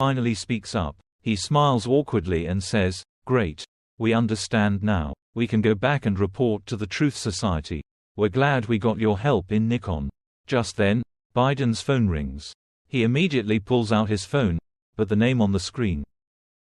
finally speaks up. He smiles awkwardly and says, "Great. We understand now. We can go back and report to the Truth Society. We're glad we got your help in Nikon." Just then, Biden's phone rings. He immediately pulls out his phone, but the name on the screen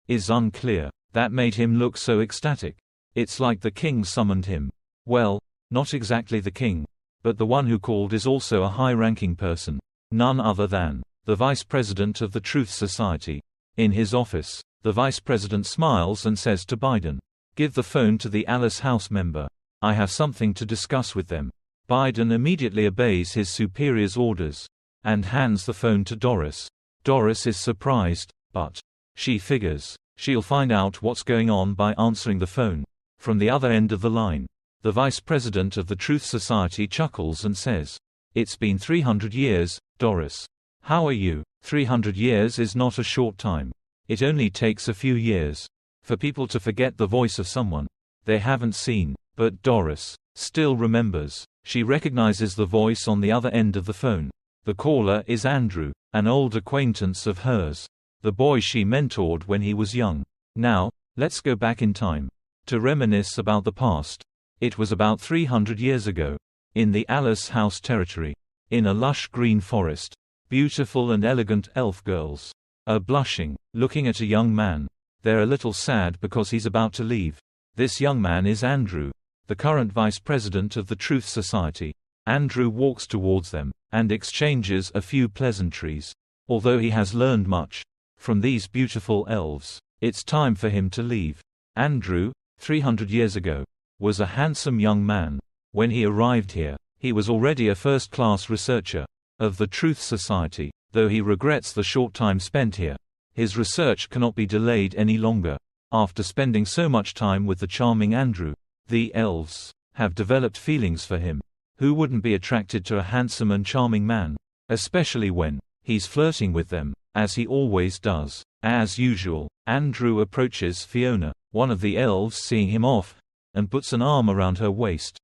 is unclear. That made him look so ecstatic. It's like the king summoned him. Well, not exactly the king, but the one who called is also a high-ranking person. None other than the vice president of the Truth Society. In his office, the vice president smiles and says to Biden, "Give the phone to the Alice House member. I have something to discuss with them." Biden immediately obeys his superior's orders and hands the phone to Doris. Doris is surprised, but she figures she'll find out what's going on by answering the phone. From the other end of the line, the vice president of the Truth Society chuckles and says, "It's been 300 years, Doris. How are you?" 300 years is not a short time. It only takes a few years for people to forget the voice of someone they haven't seen. But Doris still remembers. She recognizes the voice on the other end of the phone. The caller is Andrew, an old acquaintance of hers, the boy she mentored when he was young. Now, let's go back in time to reminisce about the past. It was about 300 years ago, in the Alice House territory, in a lush green forest. Beautiful and elegant elf girls are blushing, looking at a young man. They're a little sad because he's about to leave. This young man is Andrew, the current vice president of the Truth Society. Andrew walks towards them and exchanges a few pleasantries. Although he has learned much from these beautiful elves, it's time for him to leave. Andrew, 300 years ago, was a handsome young man. When he arrived here, he was already a first-class researcher of the Truth Society. Though he regrets the short time spent here, his research cannot be delayed any longer. After spending so much time with the charming Andrew, the elves have developed feelings for him. Who wouldn't be attracted to a handsome and charming man? Especially when he's flirting with them, as he always does. As usual, Andrew approaches Fiona, one of the elves, seeing him off, and puts an arm around her waist,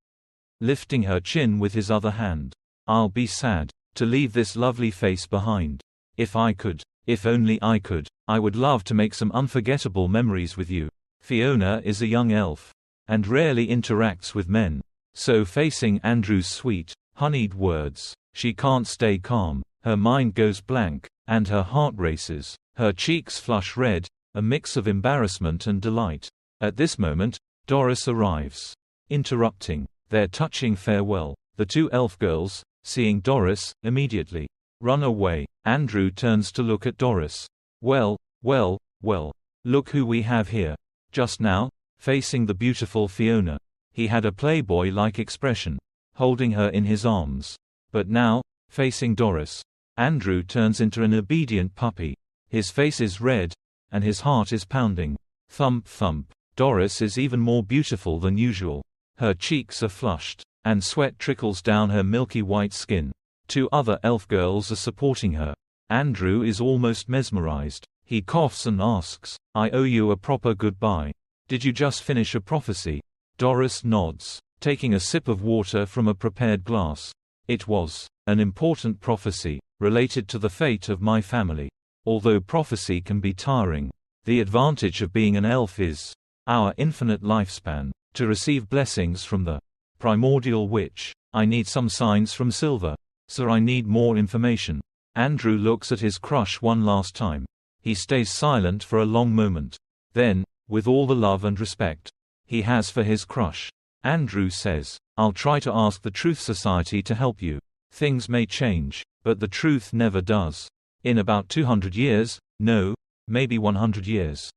lifting her chin with his other hand. "I'll be sad to leave this lovely face behind. If I could, if only I could, I would love to make some unforgettable memories with you." Fiona is a young elf and rarely interacts with men, so facing Andrew's sweet, honeyed words, she can't stay calm. Her mind goes blank, and her heart races. Her cheeks flush red, a mix of embarrassment and delight. At this moment, Doris arrives, interrupting their touching farewell. The two elf girls, seeing Doris, immediately run away. Andrew turns to look at Doris. Well, look who we have here. Just now, facing the beautiful Fiona, he had a playboy-like expression, holding her in his arms. But now, facing Doris, Andrew turns into an obedient puppy. His face is red, and his heart is pounding. Thump thump. Doris is even more beautiful than usual. Her cheeks are flushed, and sweat trickles down her milky white skin. Two other elf girls are supporting her. Andrew is almost mesmerized. He coughs and asks, "I owe you a proper goodbye. Did you just finish a prophecy?" Doris nods, taking a sip of water from a prepared glass. "It was an important prophecy, related to the fate of my family. Although prophecy can be tiring, the advantage of being an elf is our infinite lifespan. To receive blessings from the primordial witch, I need some signs from Silver. So I need more information." Andrew looks at his crush one last time. He stays silent for a long moment. Then, with all the love and respect he has for his crush, Andrew says, "I'll try to ask the Truth Society to help you. Things may change, but the truth never does. In about 200 years, no, maybe 100 years,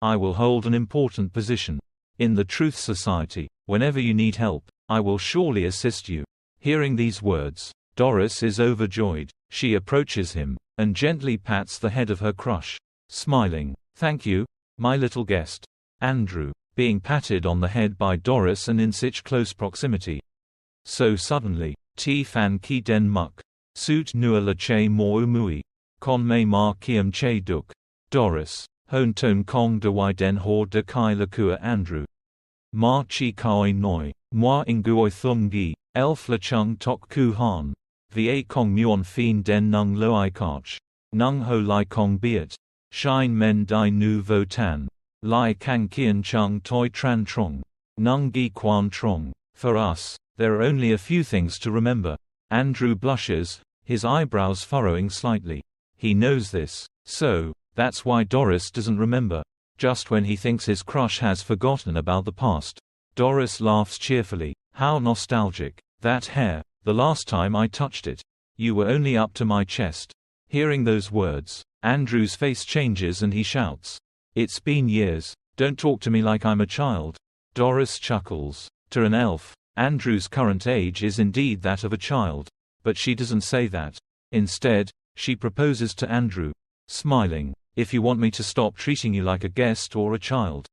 I will hold an important position in the Truth Society. Whenever you need help, I will surely assist you." Hearing these words, Doris is overjoyed. She approaches him and gently pats the head of her crush, smiling. "Thank you, my little guest." Andrew, being patted on the head by Doris and in such close proximity. So suddenly, T fan ki den muk. Suit nua la che mo umui. Con me ma kiem che duk. Doris, hon ton kong de y den hor de kai la kua Andrew. Ma chi kai noi. Moi inguoi thum gi. Elf la chung tok ku han. Va kong muon fin den nung loai karch. Nung ho lai kong biat. Shine men dai nu vo tan. Lai kang kian chung toi tran trong. Nung gi quan trong. For us, there are only a few things to remember. Andrew blushes, his eyebrows furrowing slightly. He knows this. So, that's why Doris doesn't remember. Just when he thinks his crush has forgotten about the past. Doris laughs cheerfully. How nostalgic. That hair. The last time I touched it. You were only up to my chest. Hearing those words, Andrew's face changes and he shouts. It's been years. Don't talk to me like I'm a child. Doris chuckles. To an elf, Andrew's current age is indeed that of a child. But she doesn't say that. Instead, she proposes to Andrew. Smiling. If you want me to stop treating you like a guest or a child,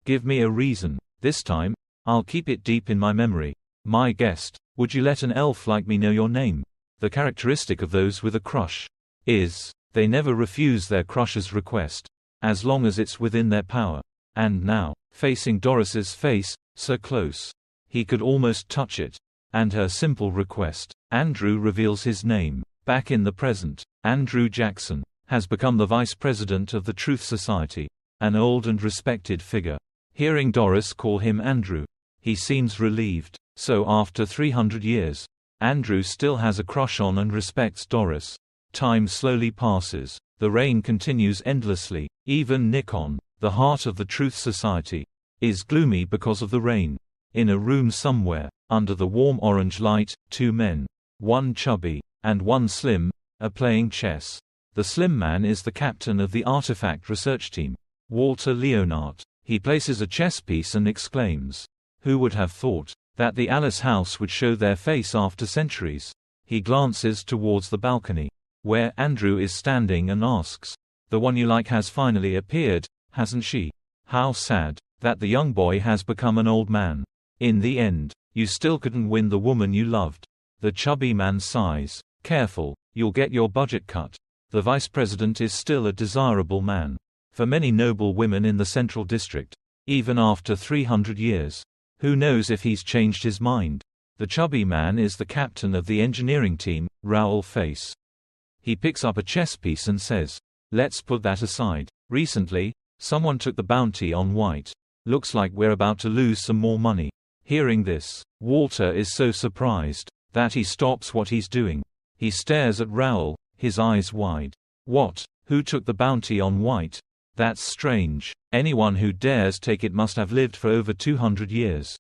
give me a reason. This time, I'll keep it deep in my memory. My guest. Would you let an elf like me know your name? The characteristic of those with a crush is, they never refuse their crush's request, as long as it's within their power. And now, facing Doris's face, so close, he could almost touch it. And her simple request. Andrew reveals his name. Back in the present, Andrew Jackson has become the vice president of the Truth Society, an old and respected figure. Hearing Doris call him Andrew, he seems relieved. So after 300 years, Andrew still has a crush on and respects Doris. Time slowly passes. The rain continues endlessly. Even Nikon, the heart of the Truth Society, is gloomy because of the rain. In a room somewhere, under the warm orange light, two men, one chubby, and one slim, are playing chess. The slim man is the captain of the artifact research team, Walter Leonhardt. He places a chess piece and exclaims, "Who would have thought that the Alice house would show their face after centuries?" He glances towards the balcony, where Andrew is standing and asks, "The one you like has finally appeared, hasn't she? How sad that the young boy has become an old man. In the end, you still couldn't win the woman you loved." The chubby man sighs. "Careful, you'll get your budget cut." The vice president is still a desirable man for many noble women in the Central District, even after 300 years. Who knows if he's changed his mind? The chubby man is the captain of the engineering team, Raoul Face. He picks up a chess piece and says, "Let's put that aside. Recently, someone took the bounty on White. Looks like we're about to lose some more money." Hearing this, Walter is so surprised that he stops what he's doing. He stares at Raoul, his eyes wide. "What? Who took the bounty on White? That's strange. Anyone who dares take it must have lived for over 200 years.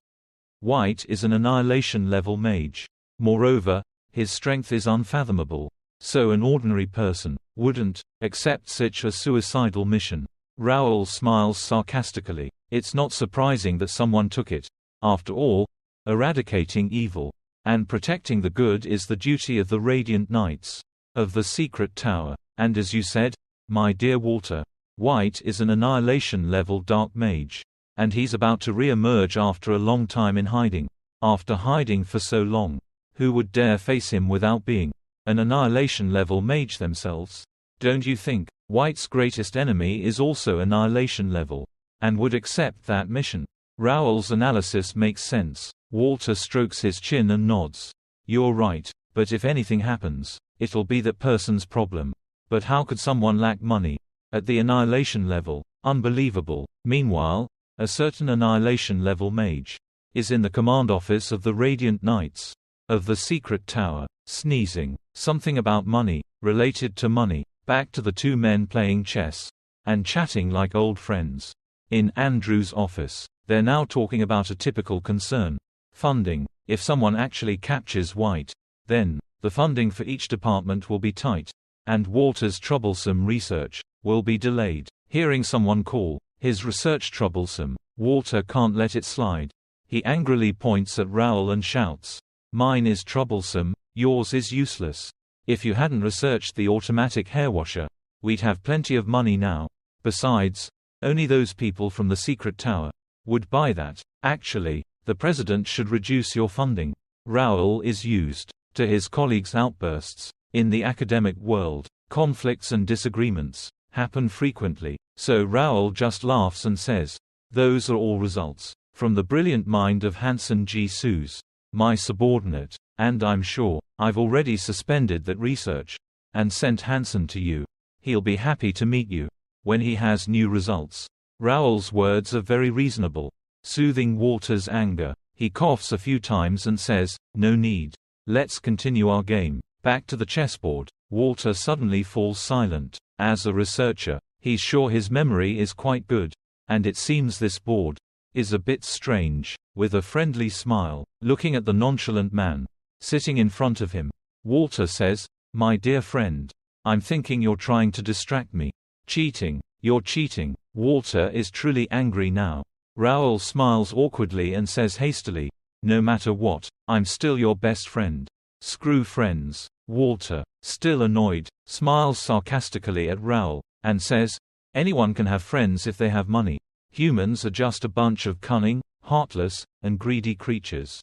White is an annihilation-level mage. Moreover, his strength is unfathomable. So an ordinary person wouldn't accept such a suicidal mission." Raoul smiles sarcastically. "It's not surprising that someone took it. After all, eradicating evil and protecting the good is the duty of the Radiant Knights of the Secret Tower. And as you said, my dear Walter, White is an annihilation-level dark mage. And he's about to re-emerge after a long time in hiding. After hiding for so long, who would dare face him without being an annihilation-level mage themselves? Don't you think White's greatest enemy is also annihilation-level, and would accept that mission?" Raoul's analysis makes sense. Walter strokes his chin and nods. "You're right, but if anything happens, it'll be that person's problem. But how could someone lack money at the annihilation level? Unbelievable." Meanwhile, a certain annihilation-level mage is in the command office of the Radiant Knights of the Secret Tower, sneezing. Something about money, related to money. Back to the two men playing chess and chatting like old friends. In Andrew's office, they're now talking about a typical concern: funding. If someone actually captures White, then the funding for each department will be tight, and Walter's troublesome research will be delayed. Hearing someone call his research troublesome, Walter can't let it slide. He angrily points at Raoul and shouts, "Mine is troublesome, yours is useless. If you hadn't researched the automatic hair washer, we'd have plenty of money now. Besides, only those people from the Secret Tower would buy that. Actually, the president should reduce your funding." Raoul is used to his colleagues' outbursts. In the academic world, conflicts and disagreements happen frequently, so Raoul just laughs and says, "Those are all results from the brilliant mind of Hanson G. Suze, my subordinate, and I'm sure I've already suspended that research and sent Hanson to you. He'll be happy to meet you." when he has new results. Raoul's words are very reasonable, soothing Walter's anger. He coughs a few times and says, "No need. Let's continue our game." Back to the chessboard, Walter suddenly falls silent. As a researcher, he's sure his memory is quite good. And it seems this board is a bit strange. With a friendly smile, looking at the nonchalant man sitting in front of him, Walter says, "My dear friend, I'm thinking you're trying to distract me. Cheating. You're cheating." Walter is truly angry now. Raoul smiles awkwardly and says hastily, "No matter what, I'm still your best friend." Screw friends. Walter, still annoyed, smiles sarcastically at Raoul, and says, "Anyone can have friends if they have money. Humans are just a bunch of cunning, heartless, and greedy creatures."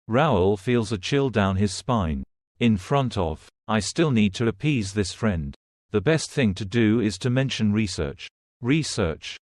Raoul feels a chill down his spine. In front of, I still need to appease this friend. The best thing to do is to mention research. Research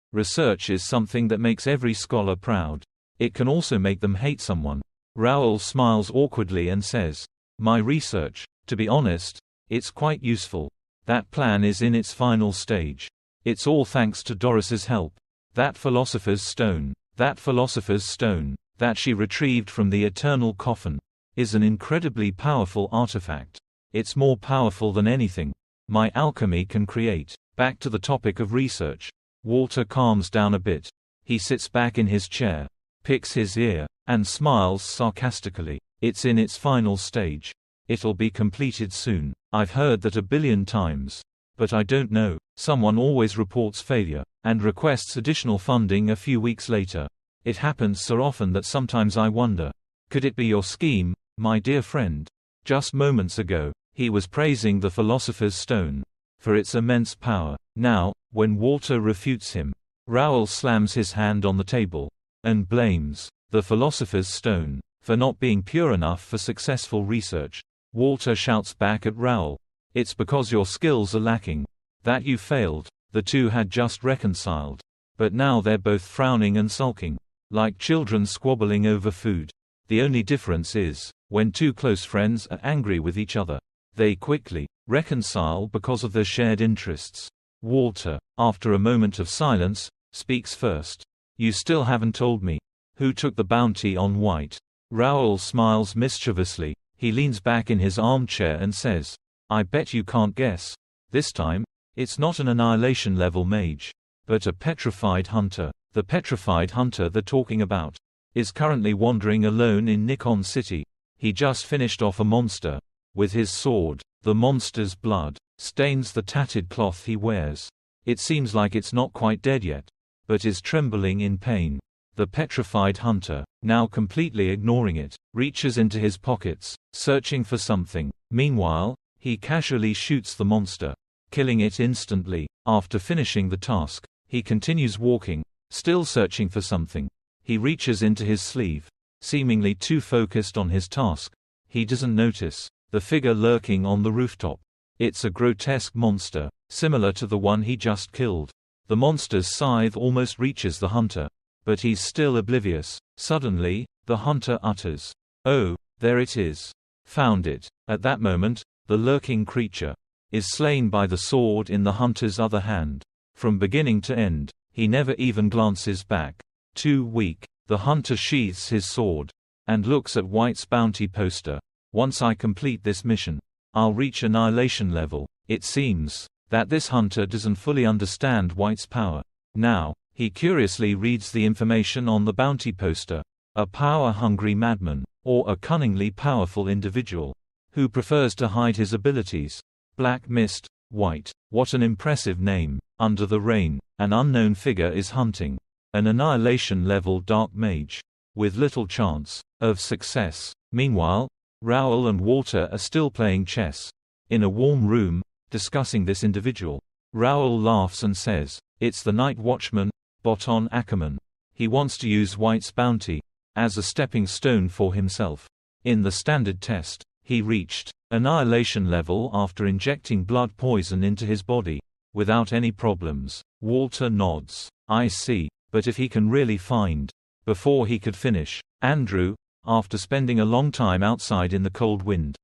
is something that makes every scholar proud. It can also make them hate someone. Raoul smiles awkwardly and says, "My research, to be honest, it's quite useful. That plan is in its final stage. It's all thanks to Doris's help. That philosopher's stone that she retrieved from the eternal coffin is an incredibly powerful artifact. It's more powerful than anything my alchemy can create." Back to the topic of research. Walter calms down a bit. He sits back in his chair, picks his ear, and smiles sarcastically. "It's in its final stage. It'll be completed soon. I've heard that 1,000,000,000 times. But I don't know. Someone always reports failure, and requests additional funding a few weeks later. It happens so often that sometimes I wonder, could it be your scheme, my dear friend?" Just moments ago, he was praising the philosopher's stone for its immense power. Now, when Walter refutes him, Raoul slams his hand on the table and blames the philosopher's stone for not being pure enough for successful research. Walter shouts back at Raoul, "It's because your skills are lacking that you failed." The two had just reconciled, but now they're both frowning and sulking, like children squabbling over food. The only difference is, when two close friends are angry with each other, they quickly reconcile because of their shared interests. Walter, after a moment of silence, speaks first. "You still haven't told me. Who took the bounty on White?" Raoul smiles mischievously. He leans back in his armchair and says, "I bet you can't guess. This time, it's not an annihilation-level mage, but a petrified hunter. The petrified hunter they're talking about is currently wandering alone in Nikon City. He just finished off a monster with his sword. The monster's blood stains the tattered cloth he wears. It seems like it's not quite dead yet, but is trembling in pain." The petrified hunter, now completely ignoring it, reaches into his pockets, searching for something. Meanwhile, he casually shoots the monster, killing it instantly. After finishing the task, he continues walking, still searching for something. He reaches into his sleeve, seemingly too focused on his task. He doesn't notice the figure lurking on the rooftop. It's a grotesque monster, similar to the one he just killed. The monster's scythe almost reaches the hunter, but he's still oblivious. Suddenly, the hunter utters, "Oh, there it is. Found it." At that moment, the lurking creature is slain by the sword in the hunter's other hand. From beginning to end, he never even glances back. Too weak, the hunter sheathes his sword and looks at White's bounty poster. "Once I complete this mission, I'll reach annihilation level." It seems that this hunter doesn't fully understand White's power. Now, he curiously reads the information on the bounty poster. A power-hungry madman, or a cunningly powerful individual, who prefers to hide his abilities. Black Mist, White. What an impressive name. Under the rain, an unknown figure is hunting an annihilation-level dark mage, with little chance of success. Meanwhile, Raoul and Walter are still playing chess in a warm room, discussing this individual. Raoul laughs and says, "It's the night watchman, Boton Ackerman. He wants to use White's bounty as a stepping stone for himself. In the standard test, he reached annihilation level after injecting blood poison into his body, without any problems." Walter nods. "I see, but if he can really find..." Before he could finish, Andrew, after spending a long time outside in the cold wind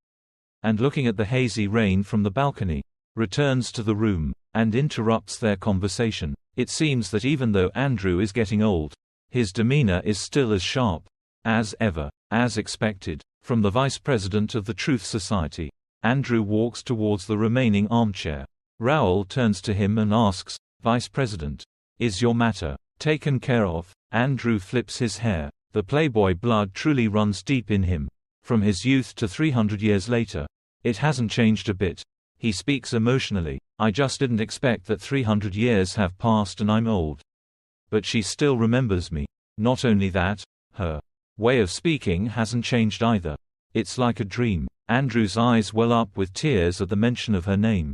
and looking at the hazy rain from the balcony, returns to the room, and interrupts their conversation. It seems that even though Andrew is getting old, his demeanor is still as sharp as ever. As expected, from the vice president of the Truth Society, Andrew walks towards the remaining armchair. Raoul turns to him and asks, "Vice President, is your matter taken care of?" Andrew flips his hair. The playboy blood truly runs deep in him. From his youth to 300 years later, it hasn't changed a bit. He speaks emotionally. "I just didn't expect that 300 years have passed and I'm old. But she still remembers me. Not only that, her way of speaking hasn't changed either. It's like a dream." Andrew's eyes well up with tears at the mention of her name.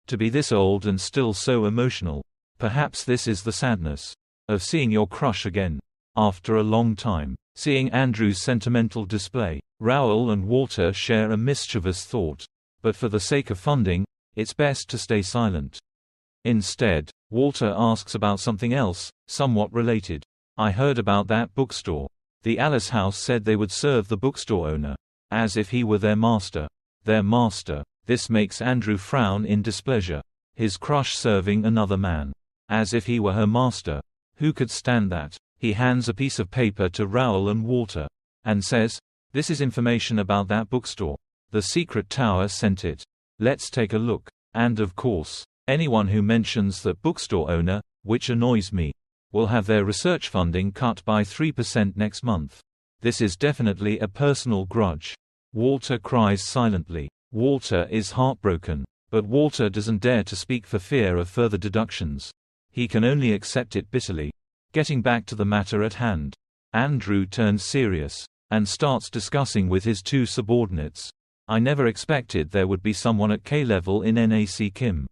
To be this old and still so emotional. Perhaps this is the sadness of seeing your crush again after a long time. Seeing Andrew's sentimental display, Raoul and Walter share a mischievous thought. But for the sake of funding, it's best to stay silent. Instead, Walter asks about something else, somewhat related. "I heard about that bookstore. The Alice House said they would serve the bookstore owner as if he were their master." Their master. This makes Andrew frown in displeasure. His crush serving another man as if he were her master. Who could stand that? He hands a piece of paper to Raoul and Walter and says, "This is information about that bookstore. The secret tower sent it. Let's take a look. And of course, anyone who mentions that bookstore owner, which annoys me, will have their research funding cut by 3% next month. This is definitely a personal grudge." Walter cries silently. Walter is heartbroken, but Walter doesn't dare to speak for fear of further deductions. He can only accept it bitterly. Getting back to the matter at hand, Andrew turns serious and starts discussing with his two subordinates. "I never expected there would be someone at K level in NAC Kim.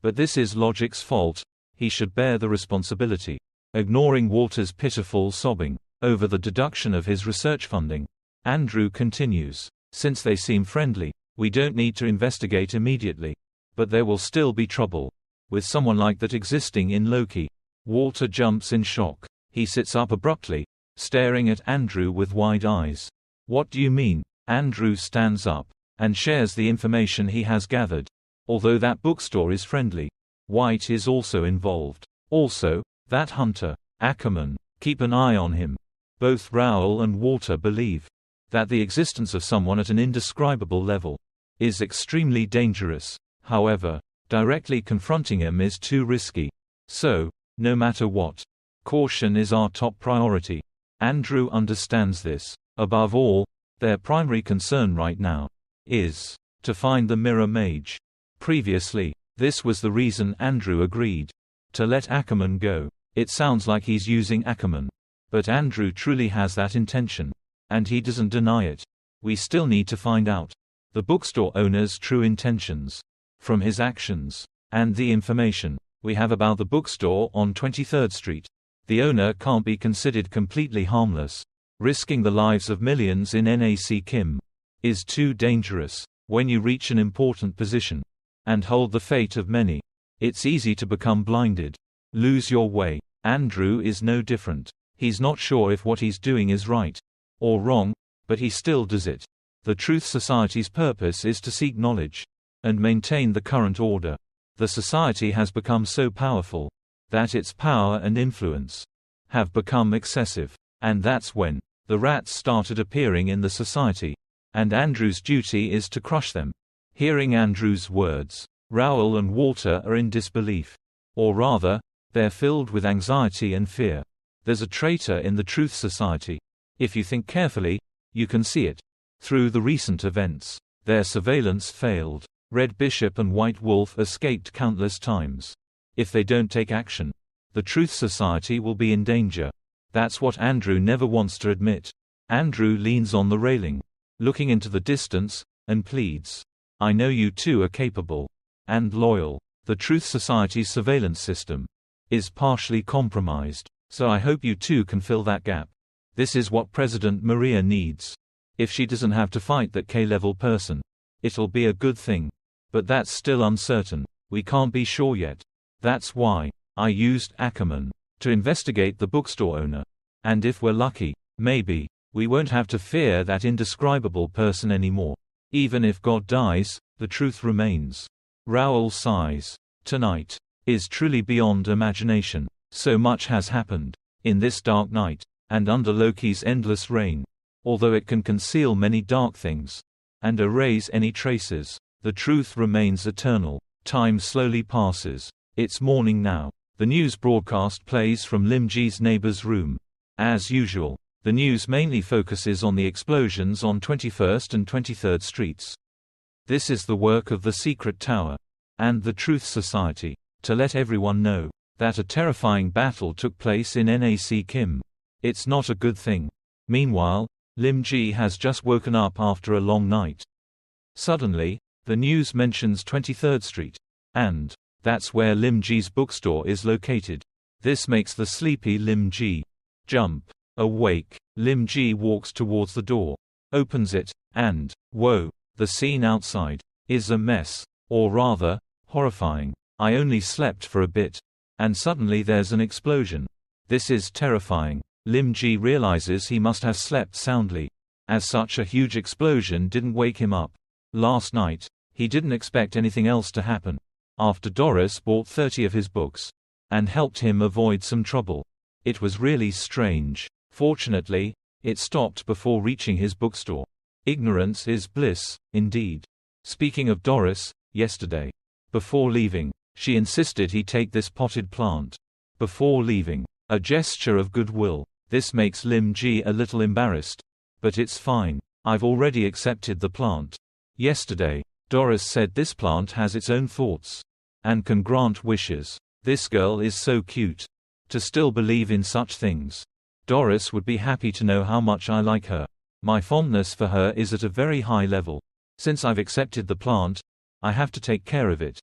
But this is Logic's fault. He should bear the responsibility." Ignoring Walter's pitiful sobbing over the deduction of his research funding, Andrew continues, "Since they seem friendly, we don't need to investigate immediately. But there will still be trouble with someone like that existing in Lackey." Walter jumps in shock. He sits up abruptly, staring at Andrew with wide eyes. "What do you mean?" Andrew stands up and shares the information he has gathered. Although that bookstore is friendly, White is also involved. Also, that hunter, Ackerman, keep an eye on him. Both Raoul and Walter believe that the existence of someone at an indescribable level is extremely dangerous. However, directly confronting him is too risky. So, no matter what, caution is our top priority. Andrew understands this. Above all, their primary concern right now is to find the Mirror Mage. Previously, this was the reason Andrew agreed to let Ackerman go. It sounds like he's using Ackerman, but Andrew truly has that intention, and he doesn't deny it. We still need to find out the bookstore owner's true intentions from his actions and the information we have about the bookstore on 23rd Street. The owner can't be considered completely harmless. Risking the lives of millions in NAC Kim is too dangerous. When you reach an important position and hold the fate of many, it's easy to become blinded, lose your way. Andrew is no different. He's not sure if what he's doing is right or wrong, but he still does it. The Truth Society's purpose is to seek knowledge and maintain the current order. The society has become so powerful that its power and influence have become excessive. And that's when the rats started appearing in the society, and Andrew's duty is to crush them. Hearing Andrew's words, Raoul and Walter are in disbelief. Or rather, they're filled with anxiety and fear. There's a traitor in the Truth Society. If you think carefully, you can see it. Through the recent events, their surveillance failed. Red Bishop and White Wolf escaped countless times. If they don't take action, the Truth Society will be in danger. That's what Andrew never wants to admit. Andrew leans on the railing, looking into the distance, and pleads, "I know you two are capable and loyal. The Truth Society's surveillance system is partially compromised, so I hope you two can fill that gap. This is what President Maria needs. If she doesn't have to fight that K-level person, it'll be a good thing. But that's still uncertain. We can't be sure yet. That's why I used Ackerman to investigate the bookstore owner. And if we're lucky, maybe we won't have to fear that indescribable person anymore. Even if God dies, the truth remains." Raoul sighs. Tonight is truly beyond imagination. So much has happened in this dark night, and under Loki's endless reign. Although it can conceal many dark things and erase any traces, the truth remains eternal. Time slowly passes. It's morning now. The news broadcast plays from Lim Ji's neighbor's room. As usual, the news mainly focuses on the explosions on 21st and 23rd Streets. This is the work of the Secret Tower and the Truth Society to let everyone know that a terrifying battle took place in NAC Kim. It's not a good thing. Meanwhile, Lim Ji has just woken up after a long night. Suddenly, the news mentions 23rd Street, and that's where Lim Ji's bookstore is located. This makes the sleepy Lim Ji jump. Awake, Lim Ji walks towards the door, opens it, and, whoa, the scene outside is a mess, or rather, horrifying. I only slept for a bit, and suddenly there's an explosion. This is terrifying. Lim Ji realizes he must have slept soundly, as such a huge explosion didn't wake him up. Last night, he didn't expect anything else to happen. After Doris bought 30 of his books and helped him avoid some trouble. It was really strange. Fortunately, it stopped before reaching his bookstore. Ignorance is bliss, indeed. Speaking of Doris, yesterday, before leaving, she insisted he take this potted plant. Before leaving, a gesture of goodwill. This makes Lim Ji a little embarrassed. But it's fine. I've already accepted the plant. Yesterday, Doris said this plant has its own thoughts and can grant wishes. This girl is so cute. To still believe in such things. Doris would be happy to know how much I like her. My fondness for her is at a very high level. Since I've accepted the plant, I have to take care of it.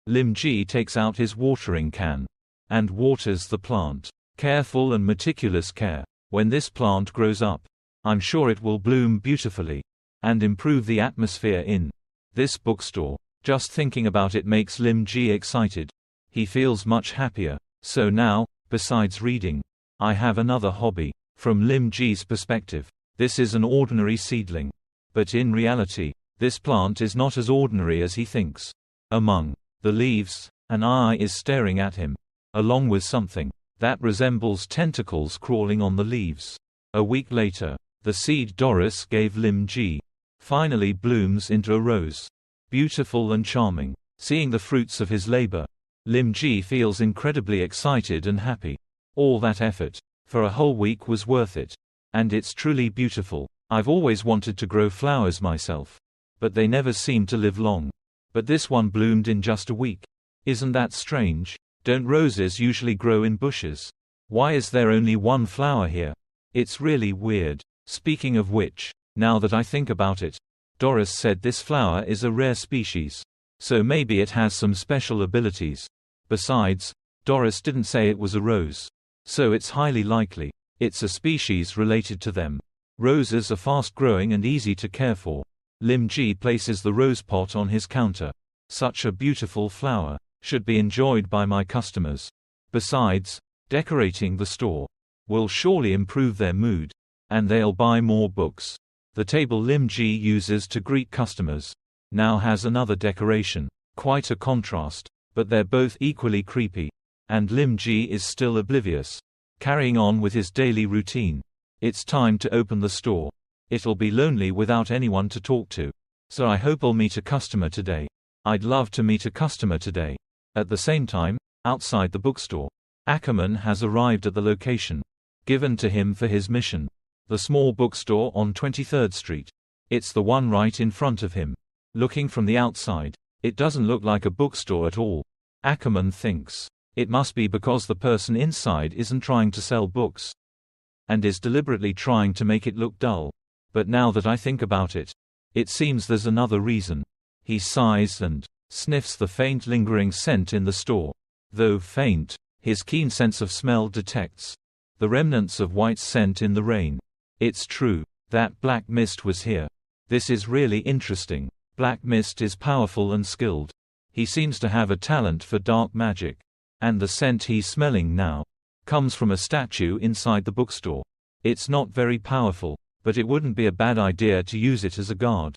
Lim Ji takes out his watering can and waters the plant. Careful and meticulous care. When this plant grows up, I'm sure it will bloom beautifully and improve the atmosphere in this bookstore. Just thinking about it makes Lim Ji excited. He feels much happier. So now, besides reading, I have another hobby. From Lim Ji's perspective, this is an ordinary seedling. But in reality, this plant is not as ordinary as he thinks. Among the leaves, an eye is staring at him, along with something that resembles tentacles crawling on the leaves. A week later, the seed Doris gave Lim Ji finally blooms into a rose. Beautiful and charming. Seeing the fruits of his labor, Lim Ji feels incredibly excited and happy. All that effort for a whole week was worth it. And it's truly beautiful. I've always wanted to grow flowers myself, but they never seem to live long. But this one bloomed in just a week. Isn't that strange? Don't roses usually grow in bushes? Why is there only one flower here? It's really weird. Speaking of which, now that I think about it, Doris said this flower is a rare species. So maybe it has some special abilities. Besides, Doris didn't say it was a rose. So it's highly likely it's a species related to them. Roses are fast-growing and easy to care for. Lim Ji places the rose pot on his counter. Such a beautiful flower should be enjoyed by my customers. Besides, decorating the store will surely improve their mood, and they'll buy more books. The table Lim Ji uses to greet customers now has another decoration. Quite a contrast, but they're both equally creepy. And Lim Ji is still oblivious, carrying on with his daily routine. It's time to open the store. It'll be lonely without anyone to talk to. So I hope I'll meet a customer today. I'd love to meet a customer today. At the same time, outside the bookstore, Ackerman has arrived at the location given to him for his mission. The small bookstore on 23rd Street. It's the one right in front of him. Looking from the outside, it doesn't look like a bookstore at all. Ackerman thinks it must be because the person inside isn't trying to sell books and is deliberately trying to make it look dull. But now that I think about it, it seems there's another reason. He sighs and sniffs the faint lingering scent in the store. Though faint, his keen sense of smell detects the remnants of white scent in the rain. It's true. That black mist was here. This is really interesting. Black mist is powerful and skilled. He seems to have a talent for dark magic. And the scent he's smelling now comes from a statue inside the bookstore. It's not very powerful, but it wouldn't be a bad idea to use it as a guard.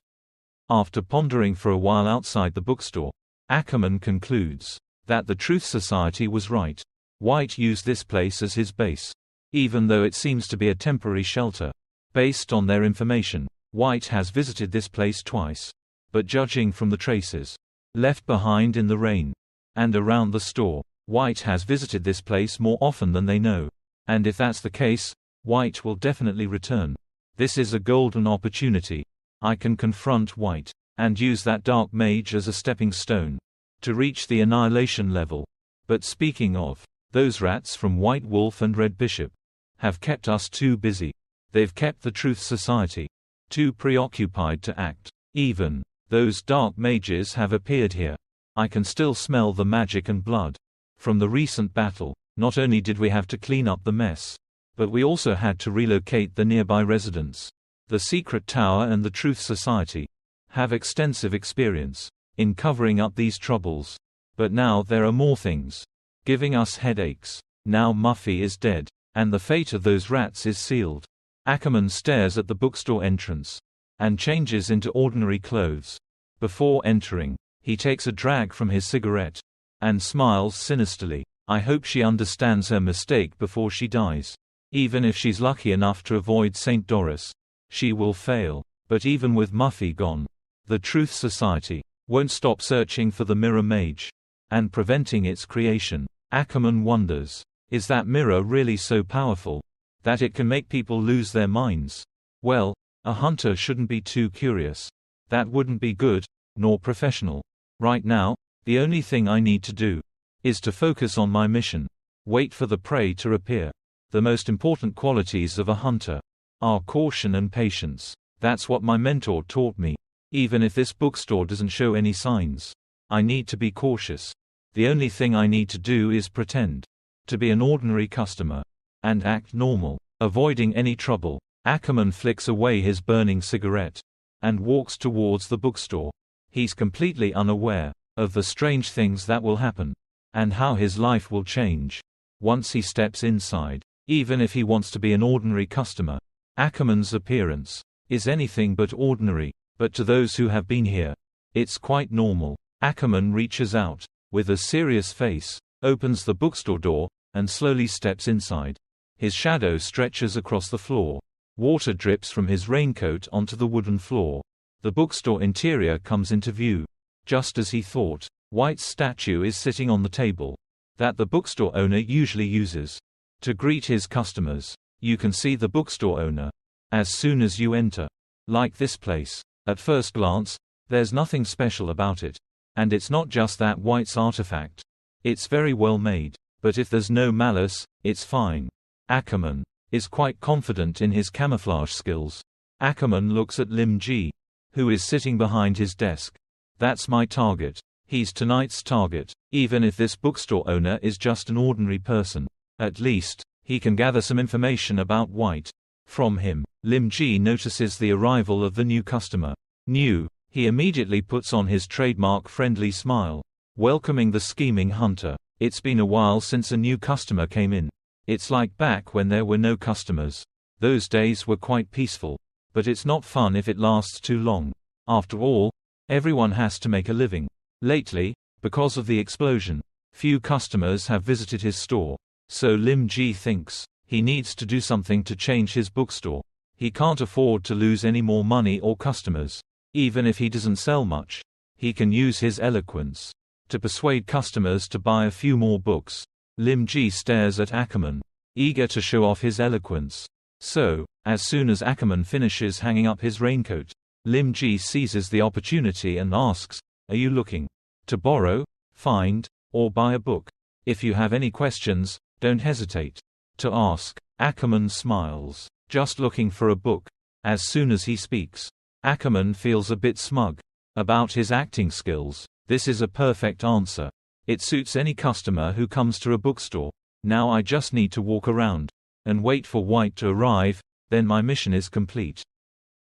After pondering for a while outside the bookstore, Ackerman concludes that the Truth Society was right. White used this place as his base, even though it seems to be a temporary shelter. Based on their information, White has visited this place twice. But judging from the traces left behind in the rain and around the store, White has visited this place more often than they know. And if that's the case, White will definitely return. This is a golden opportunity. I can confront White and use that dark mage as a stepping stone to reach the annihilation level. But speaking of, those rats from White Wolf and Red Bishop have kept us too busy. They've kept the Truth Society too preoccupied to act. Even those dark mages have appeared here. I can still smell the magic and blood from the recent battle. Not only did we have to clean up the mess, but we also had to relocate the nearby residents. The Secret Tower and the Truth Society have extensive experience in covering up these troubles. But now there are more things giving us headaches. Now Muffy is dead, and the fate of those rats is sealed. Ackerman stares at the bookstore entrance and changes into ordinary clothes. Before entering, he takes a drag from his cigarette and smiles sinisterly. I hope she understands her mistake before she dies. Even if she's lucky enough to avoid St. Doris, she will fail. But even with Muffy gone, the Truth Society won't stop searching for the mirror mage and preventing its creation. Ackerman wonders, is that mirror really so powerful that it can make people lose their minds? Well, a hunter shouldn't be too curious. That wouldn't be good, nor professional. Right now, the only thing I need to do is to focus on my mission. Wait for the prey to appear. The most important qualities of a hunter are caution and patience. That's what my mentor taught me. Even if this bookstore doesn't show any signs, I need to be cautious. The only thing I need to do is pretend to be an ordinary customer and act normal, avoiding any trouble. Ackerman flicks away his burning cigarette and walks towards the bookstore. He's completely unaware of the strange things that will happen and how his life will change once he steps inside. Even if he wants to be an ordinary customer, Ackerman's appearance is anything but ordinary, but to those who have been here, it's quite normal. Ackerman reaches out with a serious face, opens the bookstore door, and slowly steps inside. His shadow stretches across the floor. Water drips from his raincoat onto the wooden floor. The bookstore interior comes into view. Just as he thought, White's statue is sitting on the table that the bookstore owner usually uses to greet his customers. You can see the bookstore owner as soon as you enter. Like this place. At first glance, there's nothing special about it. And it's not just that White's artifact. It's very well made. But if there's no malice, it's fine. Ackerman is quite confident in his camouflage skills. Ackerman looks at Lim Ji, who is sitting behind his desk. That's my target. He's tonight's target. Even if this bookstore owner is just an ordinary person, at least he can gather some information about White from him. Lim Ji notices the arrival of the new customer. He immediately puts on his trademark friendly smile, welcoming the scheming hunter. It's been a while since a new customer came in. It's like back when there were no customers. Those days were quite peaceful. But it's not fun if it lasts too long. After all, everyone has to make a living. Lately, because of the explosion, few customers have visited his store. So Lim Ji thinks he needs to do something to change his bookstore. He can't afford to lose any more money or customers. Even if he doesn't sell much, he can use his eloquence to persuade customers to buy a few more books. Lim Ji stares at Ackerman, eager to show off his eloquence. So, as soon as Ackerman finishes hanging up his raincoat, Lim Ji seizes the opportunity and asks, "Are you looking to borrow, find, or buy a book? If you have any questions, don't hesitate to ask." Ackerman smiles. "Just looking for a book." As soon as he speaks, Ackerman feels a bit smug about his acting skills. This is a perfect answer. It suits any customer who comes to a bookstore. Now I just need to walk around and wait for White to arrive, then my mission is complete.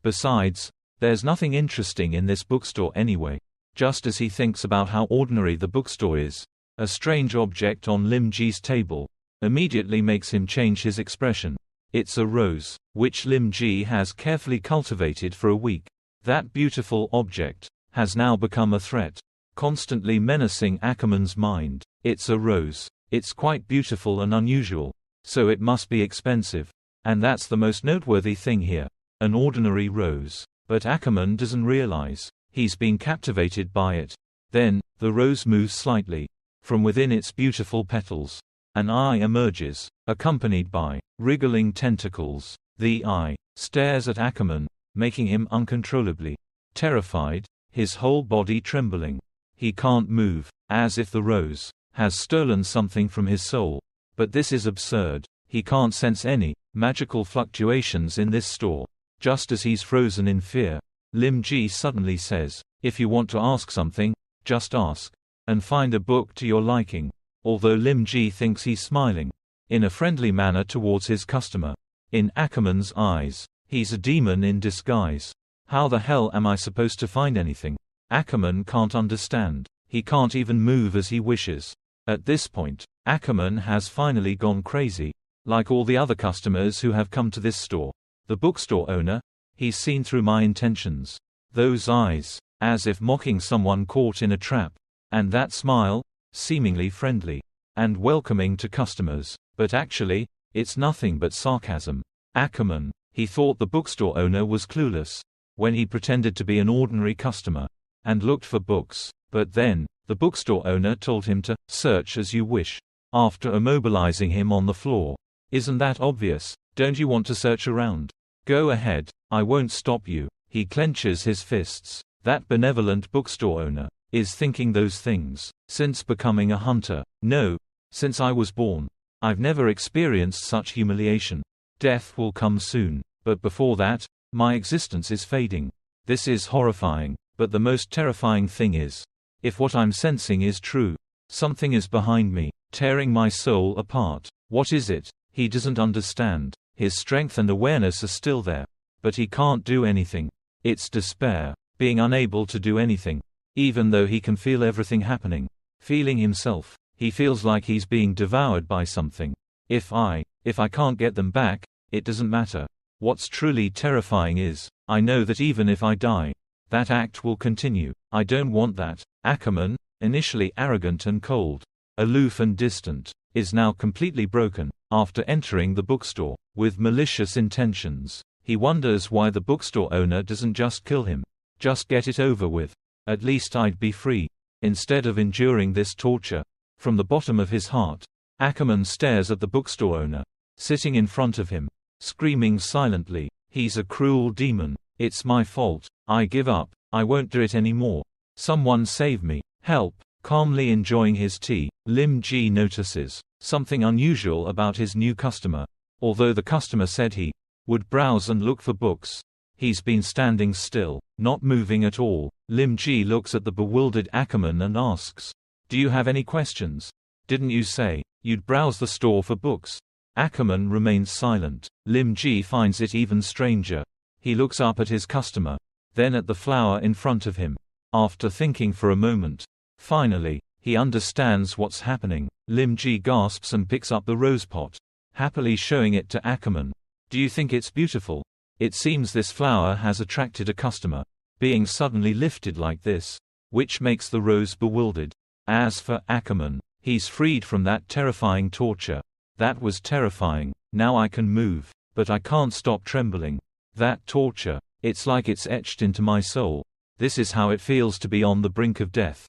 Besides, there's nothing interesting in this bookstore anyway. Just as he thinks about how ordinary the bookstore is, a strange object on Lim Ji's table immediately makes him change his expression. It's a rose, which Lim Ji has carefully cultivated for a week. That beautiful object has now become a threat. constantly menacing Ackerman's mind. It's a rose. It's quite beautiful and unusual, so it must be expensive. And that's the most noteworthy thing here. An ordinary rose. But Ackerman doesn't realize he's being captivated by it. Then, the rose moves slightly. From within its beautiful petals, an eye emerges, accompanied by wriggling tentacles. The eye stares at Ackerman, making him uncontrollably terrified, his whole body trembling. He can't move, as if the rose has stolen something from his soul. But this is absurd. He can't sense any magical fluctuations in this store. Just as he's frozen in fear, Lim Ji suddenly says, "If you want to ask something, just ask. And find a book to your liking." Although Lim Ji thinks he's smiling in a friendly manner towards his customer, in Ackerman's eyes, he's a demon in disguise. How the hell am I supposed to find anything? Ackerman can't understand. He can't even move as he wishes. At this point, Ackerman has finally gone crazy. Like all the other customers who have come to this store, the bookstore owner, he's seen through my intentions. Those eyes, as if mocking someone caught in a trap. And that smile, seemingly friendly and welcoming to customers, but actually, it's nothing but sarcasm. Ackerman, he thought the bookstore owner was clueless when he pretended to be an ordinary customer and looked for books. But then, the bookstore owner told him to search as you wish, after immobilizing him on the floor. Isn't that obvious? Don't you want to search around? Go ahead, I won't stop you. He clenches his fists. That benevolent bookstore owner is thinking those things since becoming a hunter. No, since I was born. I've never experienced such humiliation. Death will come soon, but before that, my existence is fading. This is horrifying, but the most terrifying thing is, if what I'm sensing is true, something is behind me, tearing my soul apart. What is it? He doesn't understand. His strength and awareness are still there, but he can't do anything. It's despair, being unable to do anything, even though he can feel everything happening. Feeling himself, he feels like he's being devoured by something. If I can't get them back, it doesn't matter. What's truly terrifying is, I know that even if I die, that act will continue. I don't want that. Ackerman, initially arrogant and cold, aloof and distant, is now completely broken. After entering the bookstore with malicious intentions, he wonders why the bookstore owner doesn't just kill him. Just get it over with. At least I'd be free. Instead of enduring this torture. From the bottom of his heart, Ackerman stares at the bookstore owner, sitting in front of him, screaming silently, "He's a cruel demon. It's my fault. I give up. I won't do it anymore. Someone save me. Help." Calmly enjoying his tea, Lim Ji notices something unusual about his new customer. Although the customer said he would browse and look for books, he's been standing still, not moving at all. Lim Ji looks at the bewildered Ackerman and asks, "Do you have any questions? Didn't you say you'd browse the store for books?" Ackerman remains silent. Lim Ji finds it even stranger. He looks up at his customer, then at the flower in front of him. After thinking for a moment, finally, he understands what's happening. Lim Ji gasps and picks up the rose pot, happily showing it to Ackerman. "Do you think it's beautiful? It seems this flower has attracted a customer, being suddenly lifted like this, which makes the rose bewildered." As for Ackerman, he's freed from that terrifying torture. That was terrifying. Now I can move, but I can't stop trembling. That torture, it's like it's etched into my soul. This is how it feels to be on the brink of death.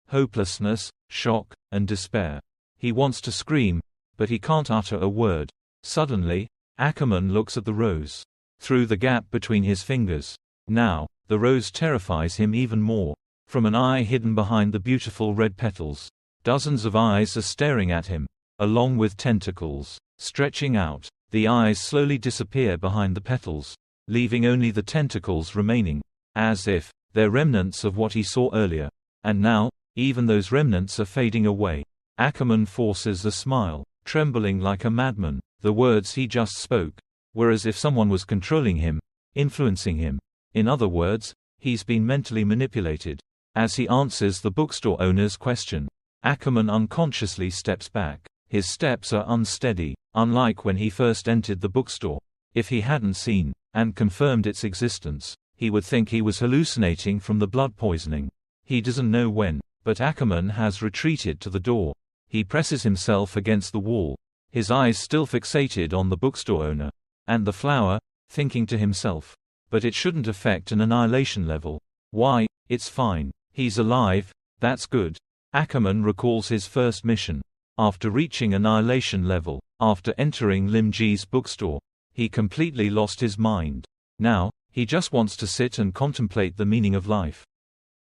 Hopelessness, shock, and despair. He wants to scream, but he can't utter a word. Suddenly, Ackerman looks at the rose through the gap between his fingers. Now, the rose terrifies him even more. From an eye hidden behind the beautiful red petals, dozens of eyes are staring at him, along with tentacles stretching out. The eyes slowly disappear behind the petals, leaving only the tentacles remaining, as if they're remnants of what he saw earlier. And now, even those remnants are fading away. Ackerman forces a smile, trembling like a madman. The words he just spoke were as if someone was controlling him, influencing him. In other words, he's been mentally manipulated. As he answers the bookstore owner's question, Ackerman unconsciously steps back. His steps are unsteady, unlike when he first entered the bookstore. If he hadn't seen and confirmed its existence, he would think he was hallucinating from the blood poisoning. He doesn't know when But Ackerman has retreated to the door. He presses himself against the wall, his eyes still fixated on the bookstore owner. And the flower, thinking to himself. But it shouldn't affect an annihilation level. Why, it's fine. He's alive, that's good. Ackerman recalls his first mission. After reaching annihilation level, after entering Lim Ji's bookstore, he completely lost his mind. Now, he just wants to sit and contemplate the meaning of life.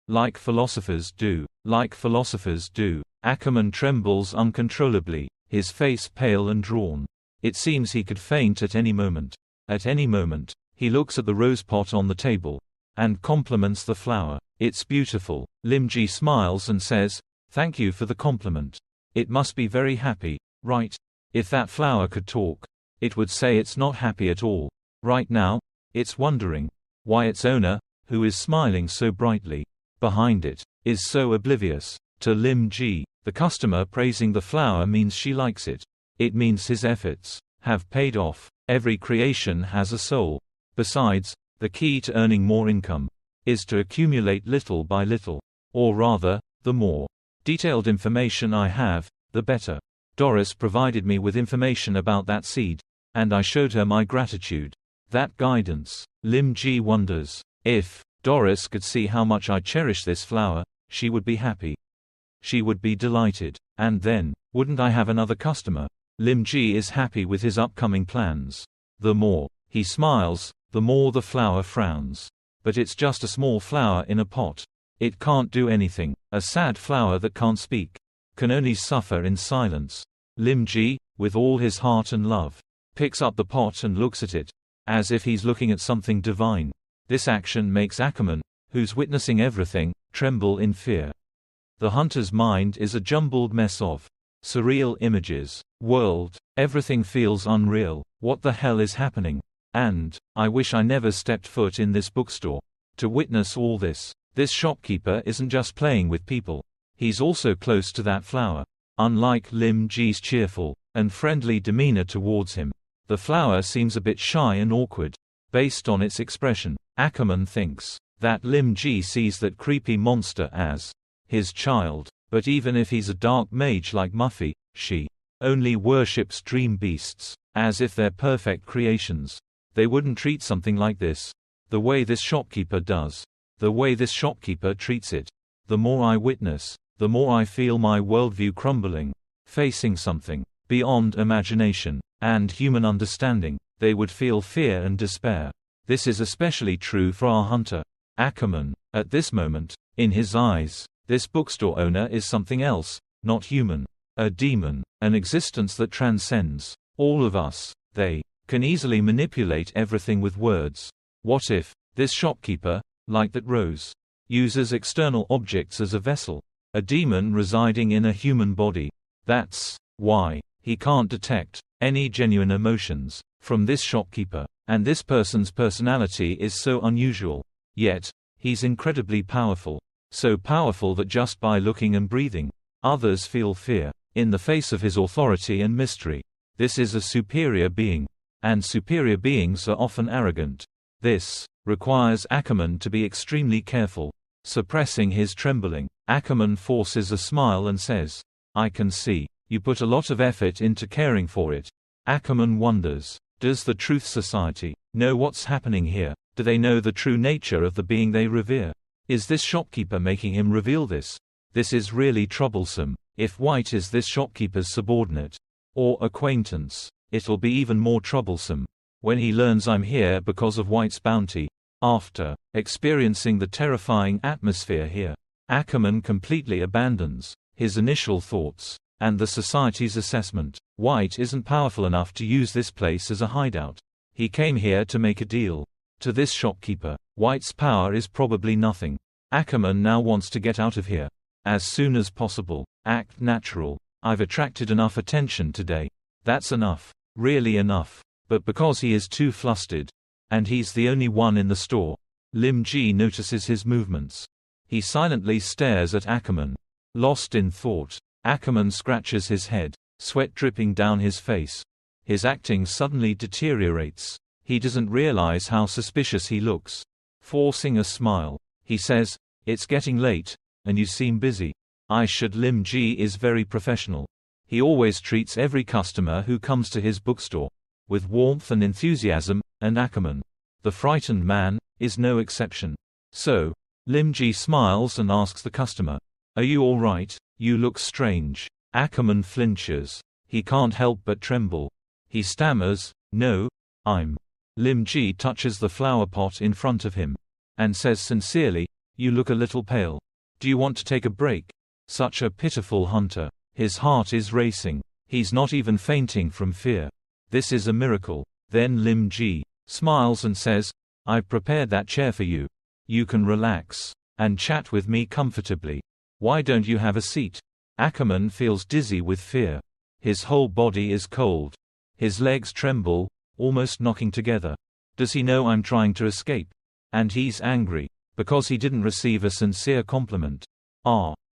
Like philosophers do. Like philosophers do. Ackerman trembles uncontrollably, his face pale and drawn. It seems he could faint at any moment. At any moment. He looks at the rose pot on the table and compliments the flower. It's beautiful. Lim Ji smiles and says, "Thank you for the compliment. It must be very happy, right? If that flower could talk, it would say it's not happy at all. Right now, it's wondering why its owner, who is smiling so brightly behind it, is so oblivious." To Lim Ji, the customer praising the flower means she likes it. It means his efforts have paid off. Every creation has a soul. Besides, the key to earning more income is to accumulate little by little. Or rather, the more detailed information I have, the better. Doris provided me with information about that seed, and I showed her my gratitude. That guidance. Lim Ji wonders, if Doris could see how much I cherish this flower, she would be happy. She would be delighted. And then, wouldn't I have another customer? Lim Ji is happy with his upcoming plans. The more he smiles, the more the flower frowns. But it's just a small flower in a pot. It can't do anything. A sad flower that can't speak. Can only suffer in silence. Lim Ji, with all his heart and love, picks up the pot and looks at it, as if he's looking at something divine. This action makes Ackerman, who's witnessing everything, tremble in fear. The hunter's mind is a jumbled mess of surreal images. World. Everything feels unreal. What the hell is happening? And, I wish I never stepped foot in this bookstore. To witness all this. This shopkeeper isn't just playing with people. He's also close to that flower. Unlike Lim Ji's cheerful and friendly demeanor towards him, the flower seems a bit shy and awkward. Based on its expression, Ackerman thinks that Lim Ji sees that creepy monster as his child. But even if he's a dark mage like Muffy, she only worships dream beasts, as if they're perfect creations. They wouldn't treat something like this the way this shopkeeper does. The way this shopkeeper treats it. The more I witness, the more I feel my worldview crumbling. Facing something beyond imagination and human understanding, they would feel fear and despair. This is especially true for our hunter, Ackerman. At this moment, in his eyes, this bookstore owner is something else, not human. A demon, an existence that transcends all of us. They can easily manipulate everything with words. What if this shopkeeper, like that rose, uses external objects as a vessel? A demon residing in a human body. That's why he can't detect any genuine emotions from this shopkeeper. And this person's personality is so unusual. Yet, he's incredibly powerful. So powerful that just by looking and breathing, others feel fear in the face of his authority and mystery. This is a superior being. And superior beings are often arrogant. This requires Ackerman to be extremely careful. Suppressing his trembling, Ackerman forces a smile and says, "I can see. You put a lot of effort into caring for it." Ackerman wonders, does the Truth Society know what's happening here? Do they know the true nature of the being they revere? Is this shopkeeper making him reveal this? This is really troublesome. If White is this shopkeeper's subordinate or acquaintance, it'll be even more troublesome when he learns I'm here because of White's bounty. After experiencing the terrifying atmosphere here, Ackerman completely abandons his initial thoughts and the society's assessment. White isn't powerful enough to use this place as a hideout. He came here to make a deal. To this shopkeeper, White's power is probably nothing. Ackerman now wants to get out of here as soon as possible. Act natural. I've attracted enough attention today. That's enough. Really enough. But because he is too flustered, and he's the only one in the store, Lim Ji notices his movements. He silently stares at Ackerman. Lost in thought, Ackerman scratches his head, sweat dripping down his face. His acting suddenly deteriorates. He doesn't realize how suspicious he looks. Forcing a smile, he says, "It's getting late, and you seem busy. Lim Ji is very professional. He always treats every customer who comes to his bookstore with warmth and enthusiasm, and Ackerman, the frightened man, is no exception. So, Lim Ji smiles and asks the customer, "Are you all right? You look strange." Ackerman flinches. He can't help but tremble. He stammers, "No, I'm." Lim Ji touches the flower pot in front of him and says sincerely, "You look a little pale. Do you want to take a break?" Such a pitiful hunter. His heart is racing. He's not even fainting from fear. This is a miracle. Then Lim Ji smiles and says, "I've prepared that chair for you. You can relax and chat with me comfortably. Why don't you have a seat?" Ackerman feels dizzy with fear. His whole body is cold. His legs tremble, almost knocking together. Does he know I'm trying to escape? And he's angry because he didn't receive a sincere compliment.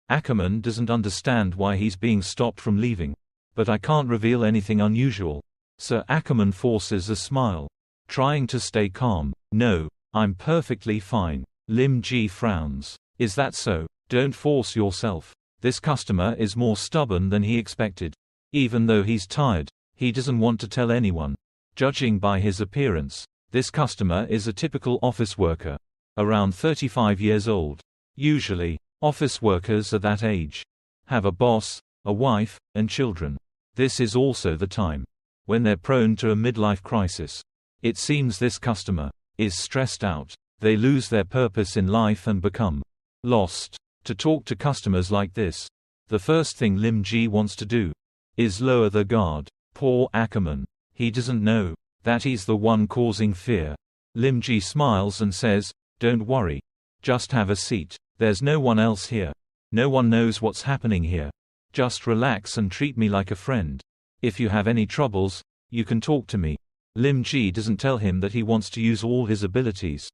Ackerman doesn't understand why he's being stopped from leaving. "But I can't reveal anything unusual." Sir Ackerman forces a smile, trying to stay calm. "No, I'm perfectly fine." Lim Ji frowns. "Is that so? Don't force yourself." This customer is more stubborn than he expected. Even though he's tired, he doesn't want to tell anyone. Judging by his appearance, this customer is a typical office worker, around 35 years old. Usually, office workers at that age have a boss, a wife, and children. This is also the time when they're prone to a midlife crisis. It seems this customer is stressed out. They lose their purpose in life and become lost. To talk to customers like this, the first thing Lim Ji wants to do is lower the guard. Poor Ackerman. He doesn't know that he's the one causing fear. Lim Ji smiles and says, "Don't worry. Just have a seat. There's no one else here. No one knows what's happening here. Just relax and treat me like a friend. If you have any troubles, you can talk to me." Lim Ji doesn't tell him that he wants to use all his abilities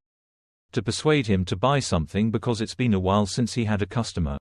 to persuade him to buy something because it's been a while since he had a customer.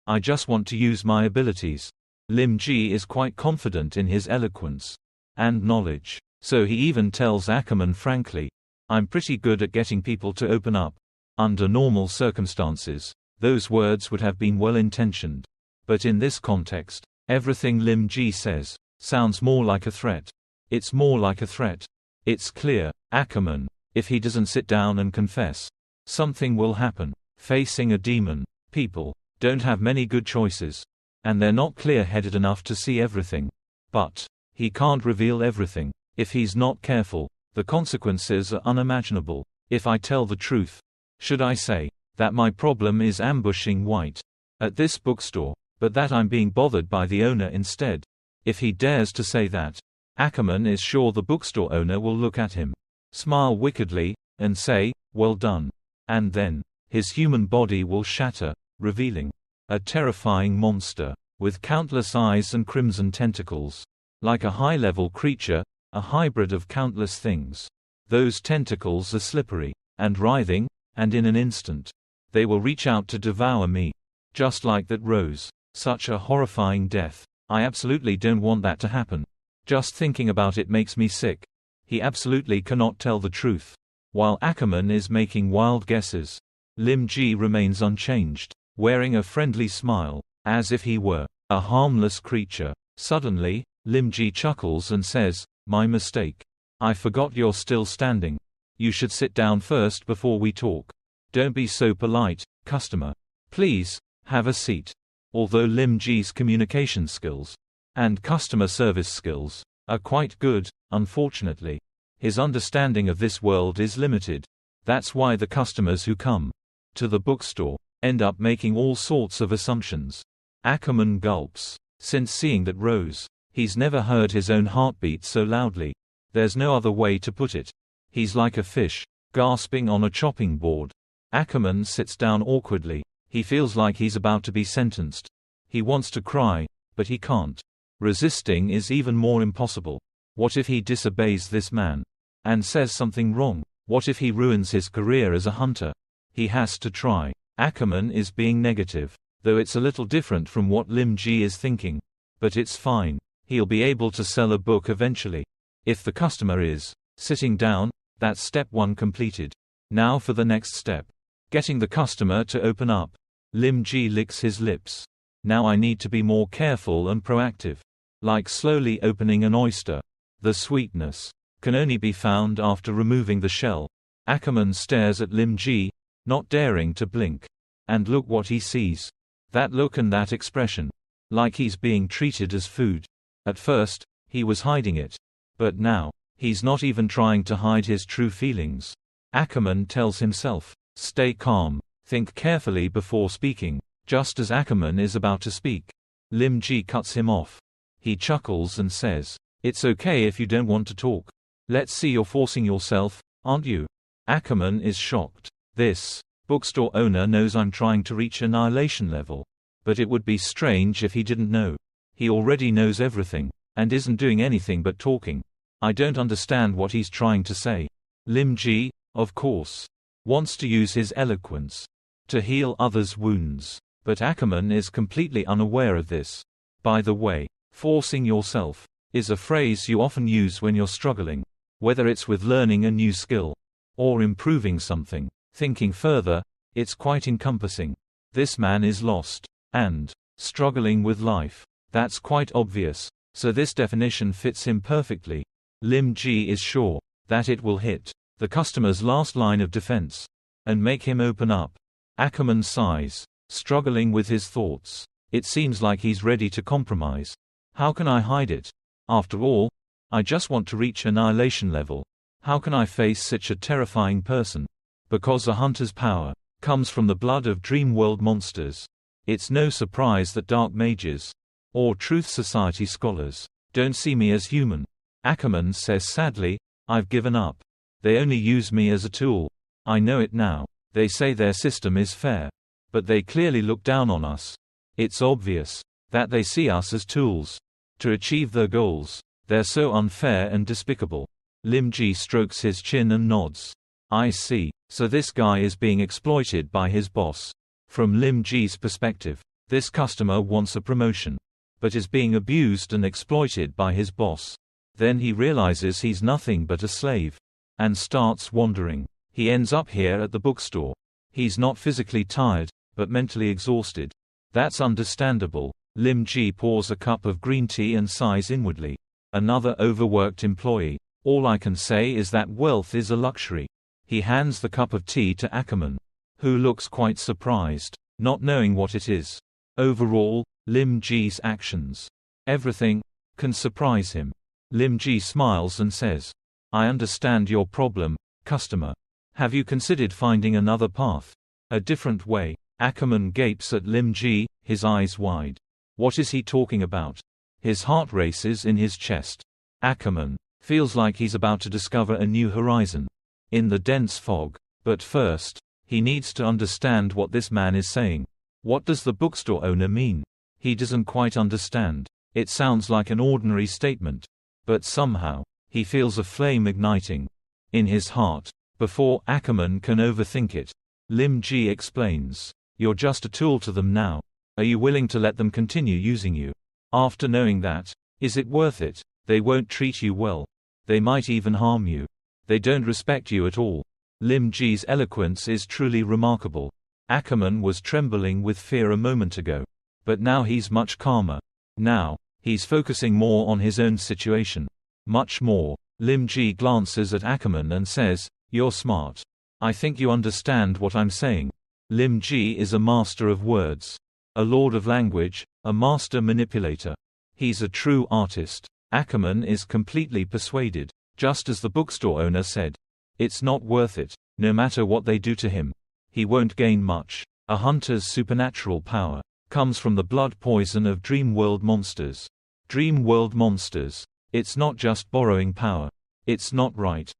"I just want to use my abilities." Lim Ji is quite confident in his eloquence and knowledge. So he even tells Ackerman frankly, "I'm pretty good at getting people to open up." Under normal circumstances, those words would have been well-intentioned. But in this context, everything Lim Ji says sounds more like a threat. It's more like a threat. It's clear, Ackerman, if he doesn't sit down and confess, something will happen. Facing a demon, people don't have many good choices. And they're not clear-headed enough to see everything. But he can't reveal everything. If he's not careful, the consequences are unimaginable. If I tell the truth, should I say that my problem is ambushing White at this bookstore, but that I'm being bothered by the owner instead? If he dares to say that, Ackerman is sure the bookstore owner will look at him, smile wickedly, and say, "Well done." And then, his human body will shatter, revealing a terrifying monster, with countless eyes and crimson tentacles. Like a high-level creature, a hybrid of countless things. Those tentacles are slippery and writhing, and in an instant, they will reach out to devour me. Just like that rose. Such a horrifying death. I absolutely don't want that to happen. Just thinking about it makes me sick. He absolutely cannot tell the truth. While Ackerman is making wild guesses, Lim Ji remains unchanged, wearing a friendly smile, as if he were a harmless creature. Suddenly, Lim Ji chuckles and says, "My mistake. I forgot you're still standing. You should sit down first before we talk. Don't be so polite, customer. Please, have a seat." Although Lim Ji's communication skills and customer service skills are quite good, unfortunately, his understanding of this world is limited. That's why the customers who come to the bookstore end up making all sorts of assumptions. Ackerman gulps. Since seeing that rose, he's never heard his own heartbeat so loudly. There's no other way to put it. He's like a fish, gasping on a chopping board. Ackerman sits down awkwardly. He feels like he's about to be sentenced. He wants to cry, but he can't. Resisting is even more impossible. What if he disobeys this man and says something wrong? What if he ruins his career as a hunter? He has to try. Ackerman is being negative, though it's a little different from what Lim Ji is thinking. But it's fine. He'll be able to sell a book eventually. If the customer is sitting down, that's step 1 completed. Now for the next step. Getting the customer to open up. Lim Ji licks his lips. Now I need to be more careful and proactive. Like slowly opening an oyster. The sweetness can only be found after removing the shell. Ackerman stares at Lim Ji, not daring to blink. And look what he sees. That look and that expression. Like he's being treated as food. At first, he was hiding it. But now, he's not even trying to hide his true feelings. Ackerman tells himself, stay calm, think carefully before speaking. Just as Ackerman is about to speak, Lim Ji cuts him off. He chuckles and says, it's okay if you don't want to talk. Let's see, you're forcing yourself, aren't you? Ackerman is shocked. This bookstore owner knows I'm trying to reach annihilation level. But it would be strange if he didn't know. He already knows everything, and isn't doing anything but talking. I don't understand what he's trying to say. Lim Ji, of course, wants to use his eloquence to heal others' wounds. But Ackerman is completely unaware of this. By the way, forcing yourself is a phrase you often use when you're struggling. Whether it's with learning a new skill or improving something. Thinking further, it's quite encompassing. This man is lost and struggling with life. That's quite obvious, so this definition fits him perfectly. Lim Ji is sure that it will hit the customer's last line of defense and make him open up. Ackerman sighs, struggling with his thoughts. It seems like he's ready to compromise. How can I hide it? After all, I just want to reach annihilation level. How can I face such a terrifying person? Because a hunter's power comes from the blood of dream world monsters. It's no surprise that dark mages or Truth Society scholars don't see me as human. Ackerman says sadly, I've given up. They only use me as a tool. I know it now. They say their system is fair. But they clearly look down on us. It's obvious that they see us as tools to achieve their goals. They're so unfair and despicable. Lim Ji strokes his chin and nods. I see. So this guy is being exploited by his boss. From Lim Ji's perspective, this customer wants a promotion, but is being abused and exploited by his boss. Then he realizes he's nothing but a slave and starts wandering. He ends up here at the bookstore. He's not physically tired, but mentally exhausted. That's understandable. Lim Ji pours a cup of green tea and sighs inwardly. Another overworked employee. All I can say is that wealth is a luxury. He hands the cup of tea to Ackerman, who looks quite surprised, not knowing what it is. Overall, Lim Ji's actions, everything, can surprise him. Lim Ji smiles and says, I understand your problem, customer. Have you considered finding another path? A different way? Ackerman gapes at Lim Ji, his eyes wide. What is he talking about? His heart races in his chest. Ackerman feels like he's about to discover a new horizon in the dense fog. But first, he needs to understand what this man is saying. What does the bookstore owner mean? He doesn't quite understand. It sounds like an ordinary statement. But somehow, he feels a flame igniting in his heart. Before Ackerman can overthink it, Lim Ji explains, you're just a tool to them now. Are you willing to let them continue using you? After knowing that, is it worth it? They won't treat you well. They might even harm you. They don't respect you at all. Lim Ji's eloquence is truly remarkable. Ackerman was trembling with fear a moment ago. But now he's much calmer. Now, he's focusing more on his own situation. Much more. Lim Ji glances at Ackerman and says, you're smart. I think you understand what I'm saying. Lim Ji is a master of words, a lord of language, a master manipulator. He's a true artist. Ackerman is completely persuaded, just as the bookstore owner said. It's not worth it, no matter what they do to him. He won't gain much. A hunter's supernatural power comes from the blood poison of dream world monsters. Dream world monsters. It's not just borrowing power. It's not right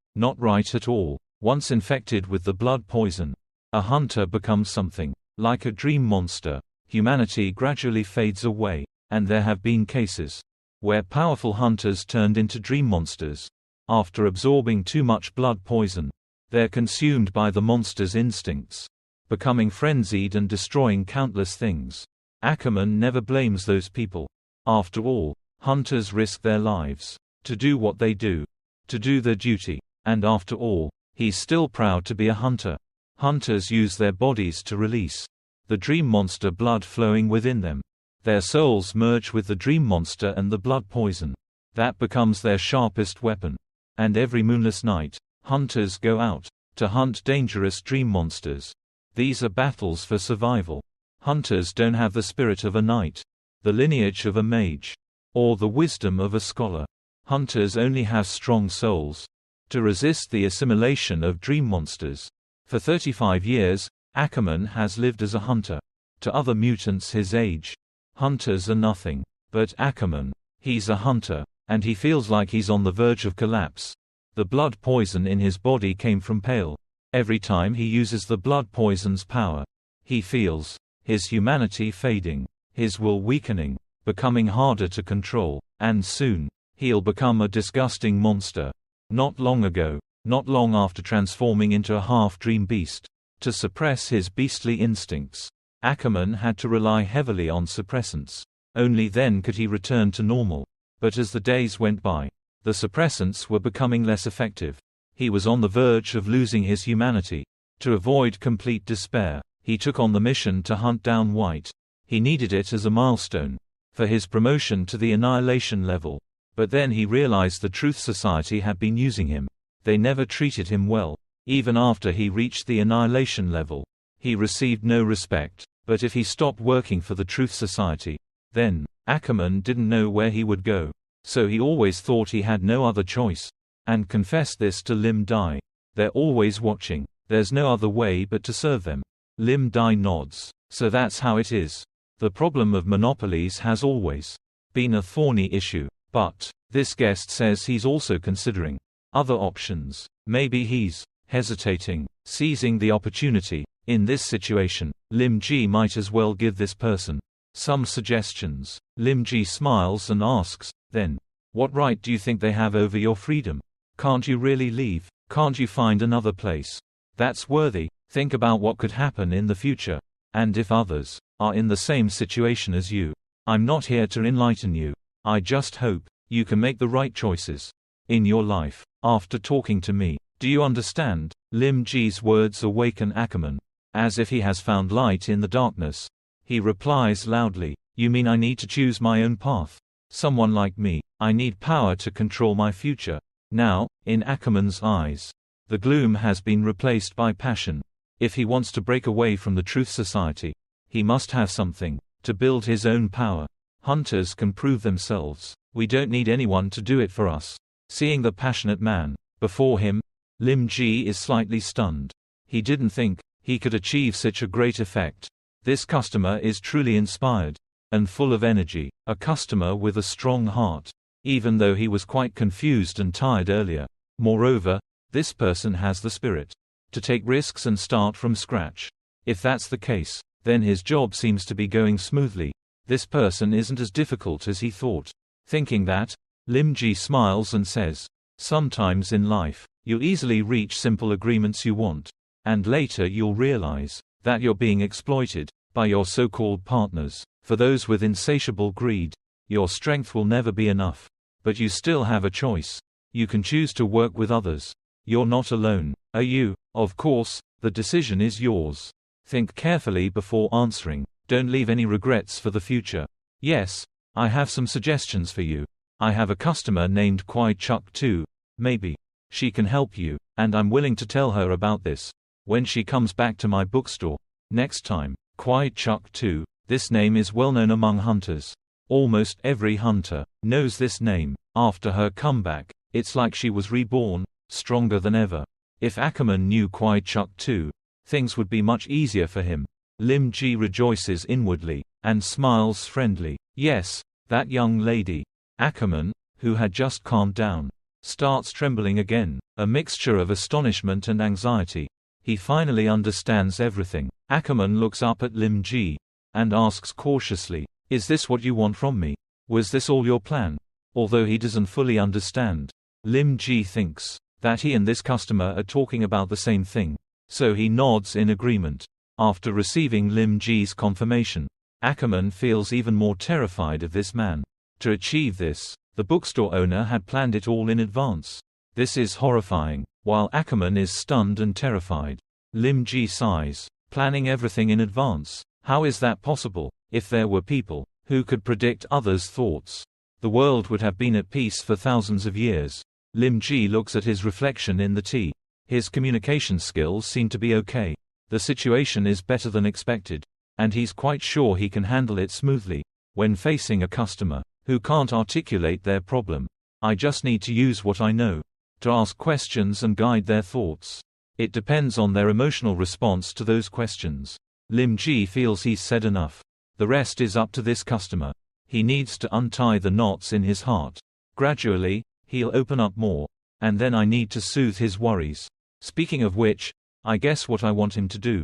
at all. Once infected with the blood poison, a hunter becomes something like a dream monster. Humanity gradually fades away, and there have been cases where powerful hunters turned into dream monsters. After absorbing too much blood poison, they're consumed by the monster's instincts, becoming frenzied and destroying countless things. Ackerman never blames those people. After all, hunters risk their lives to do what they do, to do their duty. And after all, he's still proud to be a hunter. Hunters use their bodies to release the dream monster blood flowing within them. Their souls merge with the dream monster and the blood poison. That becomes their sharpest weapon. And every moonless night, hunters go out to hunt dangerous dream monsters. These are battles for survival. Hunters don't have the spirit of a knight, the lineage of a mage, or the wisdom of a scholar. Hunters only have strong souls to resist the assimilation of dream monsters. For 35 years, Ackerman has lived as a hunter. To other mutants his age, hunters are nothing. But Ackerman, he's a hunter, and he feels like he's on the verge of collapse. The blood poison in his body came from Pale. Every time he uses the blood poison's power, he feels his humanity fading, his will weakening, becoming harder to control, and soon, he'll become a disgusting monster. Not long ago, not long after transforming into a half-dream beast, to suppress his beastly instincts, Ackerman had to rely heavily on suppressants. Only then could he return to normal. But as the days went by, the suppressants were becoming less effective. He was on the verge of losing his humanity. To avoid complete despair, he took on the mission to hunt down White. He needed it as a milestone for his promotion to the Annihilation level. But then he realized the Truth Society had been using him. They never treated him well. Even after he reached the Annihilation level, he received no respect. But if he stopped working for the Truth Society, then Ackerman didn't know where he would go. So he always thought he had no other choice, and confessed this to Lim Dai. They're always watching. There's no other way but to serve them. Lim Dai nods. So that's how it is. The problem of monopolies has always been a thorny issue. But this guest says he's also considering other options. Maybe he's hesitating, seizing the opportunity. In this situation, Lim Ji might as well give this person some suggestions. Lim Ji smiles and asks, then, what right do you think they have over your freedom? Can't you really leave? Can't you find another place that's worthy? Think about what could happen in the future. And if others are in the same situation as you. I'm not here to enlighten you. I just hope you can make the right choices in your life. After talking to me, do you understand? Lim Ji's words awaken Ackerman. As if he has found light in the darkness, he replies loudly, you mean I need to choose my own path? Someone like me, I need power to control my future. Now, in Ackerman's eyes, the gloom has been replaced by passion. If he wants to break away from the Truth Society, he must have something to build his own power. Hunters can prove themselves. We don't need anyone to do it for us. Seeing the passionate man before him, Lim Ji is slightly stunned. He didn't think he could achieve such a great effect. This customer is truly inspired and full of energy, a customer with a strong heart, even though he was quite confused and tired earlier. Moreover, this person has the spirit to take risks and start from scratch. If that's the case, then his job seems to be going smoothly. This person isn't as difficult as he thought. Thinking that, Lim Ji smiles and says, sometimes in life, you'll easily reach simple agreements you want. And later you'll realize that you're being exploited by your so-called partners. For those with insatiable greed, your strength will never be enough. But you still have a choice. You can choose to work with others. You're not alone, are you? Of course, the decision is yours. Think carefully before answering. Don't leave any regrets for the future. Yes, I have some suggestions for you. I have a customer named Kwai Chuk too. Maybe she can help you, and I'm willing to tell her about this when she comes back to my bookstore next time. Kwai Chuk too. This name is well known among hunters. Almost every hunter knows this name. After her comeback, it's like she was reborn, stronger than ever. If Ackerman knew Kwai Chuk too, things would be much easier for him. Lim Ji rejoices inwardly and smiles friendly. Yes, that young lady. Ackerman, who had just calmed down, starts trembling again, a mixture of astonishment and anxiety. He finally understands everything. Ackerman looks up at Lim Ji and asks cautiously, is this what you want from me? Was this all your plan? Although he doesn't fully understand, Lim Ji thinks that he and this customer are talking about the same thing. So he nods in agreement. After receiving Lim Ji's confirmation, Ackerman feels even more terrified of this man. To achieve this, the bookstore owner had planned it all in advance. This is horrifying. While Ackerman is stunned and terrified, Lim Ji sighs. Planning everything in advance. How is that possible? If there were people Who could predict others' thoughts? The world would have been at peace for thousands of years. Lim Ji looks at his reflection in the tea. His communication skills seem to be okay. The situation is better than expected, and he's quite sure he can handle it smoothly. When facing a customer who can't articulate their problem, I just need to use what I know to ask questions and guide their thoughts. It depends on their emotional response to those questions. Lim Ji feels he's said enough. The rest is up to this customer. He needs to untie the knots in his heart. Gradually, he'll open up more, and then I need to soothe his worries. Speaking of which, I guess what I want him to do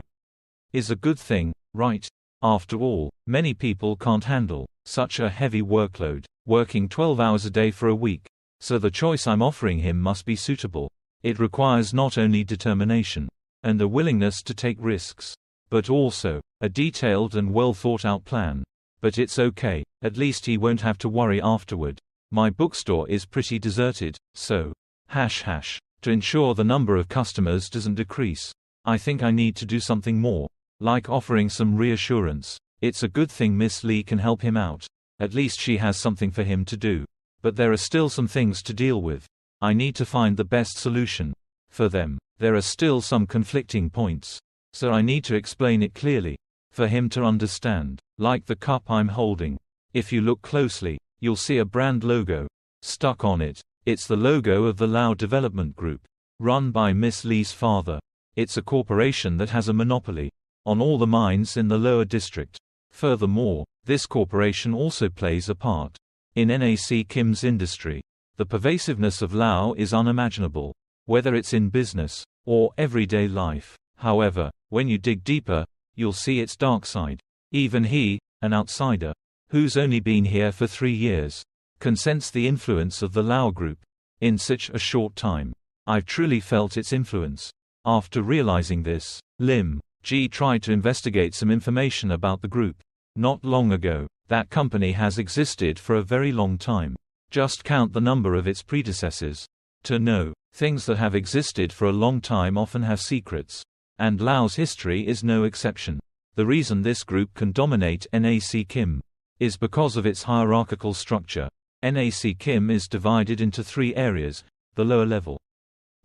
is a good thing, right? After all, many people can't handle such a heavy workload, working 12 hours a day for a week. So the choice I'm offering him must be suitable. It requires not only determination and a willingness to take risks, but also a detailed and well thought out plan. But it's okay, at least he won't have to worry afterward. My bookstore is pretty deserted, so to ensure the number of customers doesn't decrease, I think I need to do something more, like offering some reassurance. It's a good thing Miss Lee can help him out. At least she has something for him to do. But there are still some things to deal with. I need to find the best solution for them. There are still some conflicting points, so I need to explain it clearly for him to understand. Like the cup I'm holding. If you look closely, you'll see a brand logo stuck on it. It's the logo of the Lao Development Group, run by Miss Lee's father. It's a corporation that has a monopoly on all the mines in the lower district. Furthermore, this corporation also plays a part in NAC Kim's industry. The pervasiveness of Lao is unimaginable, whether it's in business or everyday life. However, when you dig deeper, you'll see its dark side. Even he, an outsider, who's only been here for 3 years, can sense the influence of the Lao group. In such a short time, I've truly felt its influence. After realizing this, Lim Ji tried to investigate some information about the group. Not long ago, that company has existed for a very long time. Just count the number of its predecessors to know. Things that have existed for a long time often have secrets, and Lao's history is no exception. The reason this group can dominate NAC Kim is because of its hierarchical structure. NAC Kim is divided into 3 areas: the lower level,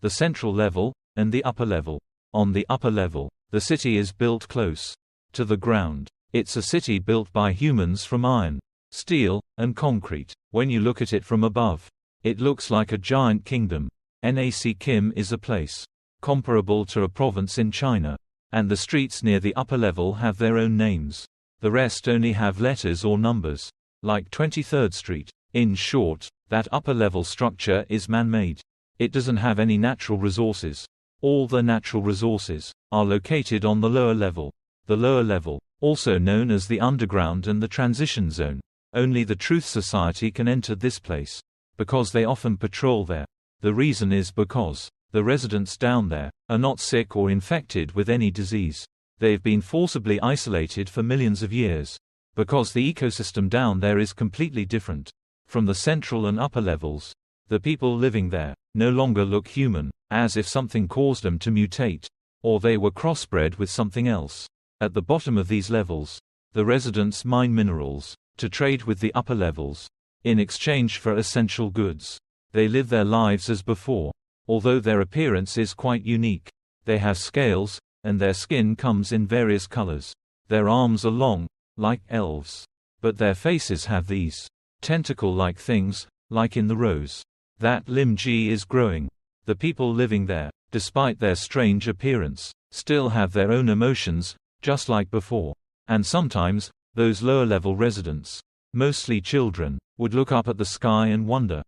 the central level, and the upper level. On the upper level, the city is built close to the ground. It's a city built by humans from iron, steel, and concrete. When you look at it from above, it looks like a giant kingdom. NAC Kim is a place comparable to a province in China, and the streets near the upper level have their own names. The rest only have letters or numbers, like 23rd Street. In short, that upper level structure is man-made. It doesn't have any natural resources. All the natural resources are located on the lower level. The lower level, also known as the underground and the transition zone. Only the Truth Society can enter this place, because they often patrol there. The reason is because the residents down there are not sick or infected with any disease. They've been forcibly isolated for millions of years, because the ecosystem down there is completely different from the central and upper levels. The people living there no longer look human, as if something caused them to mutate, or they were crossbred with something else. At the bottom of these levels, the residents mine minerals to trade with the upper levels in exchange for essential goods. They live their lives as before, although their appearance is quite unique. They have scales, and their skin comes in various colors. Their arms are long, like elves, but their faces have these tentacle-like things, like in the rose that Lim Ji is growing. The people living there, despite their strange appearance, still have their own emotions, just like before. And sometimes, those lower-level residents, mostly children, would look up at the sky and wonder,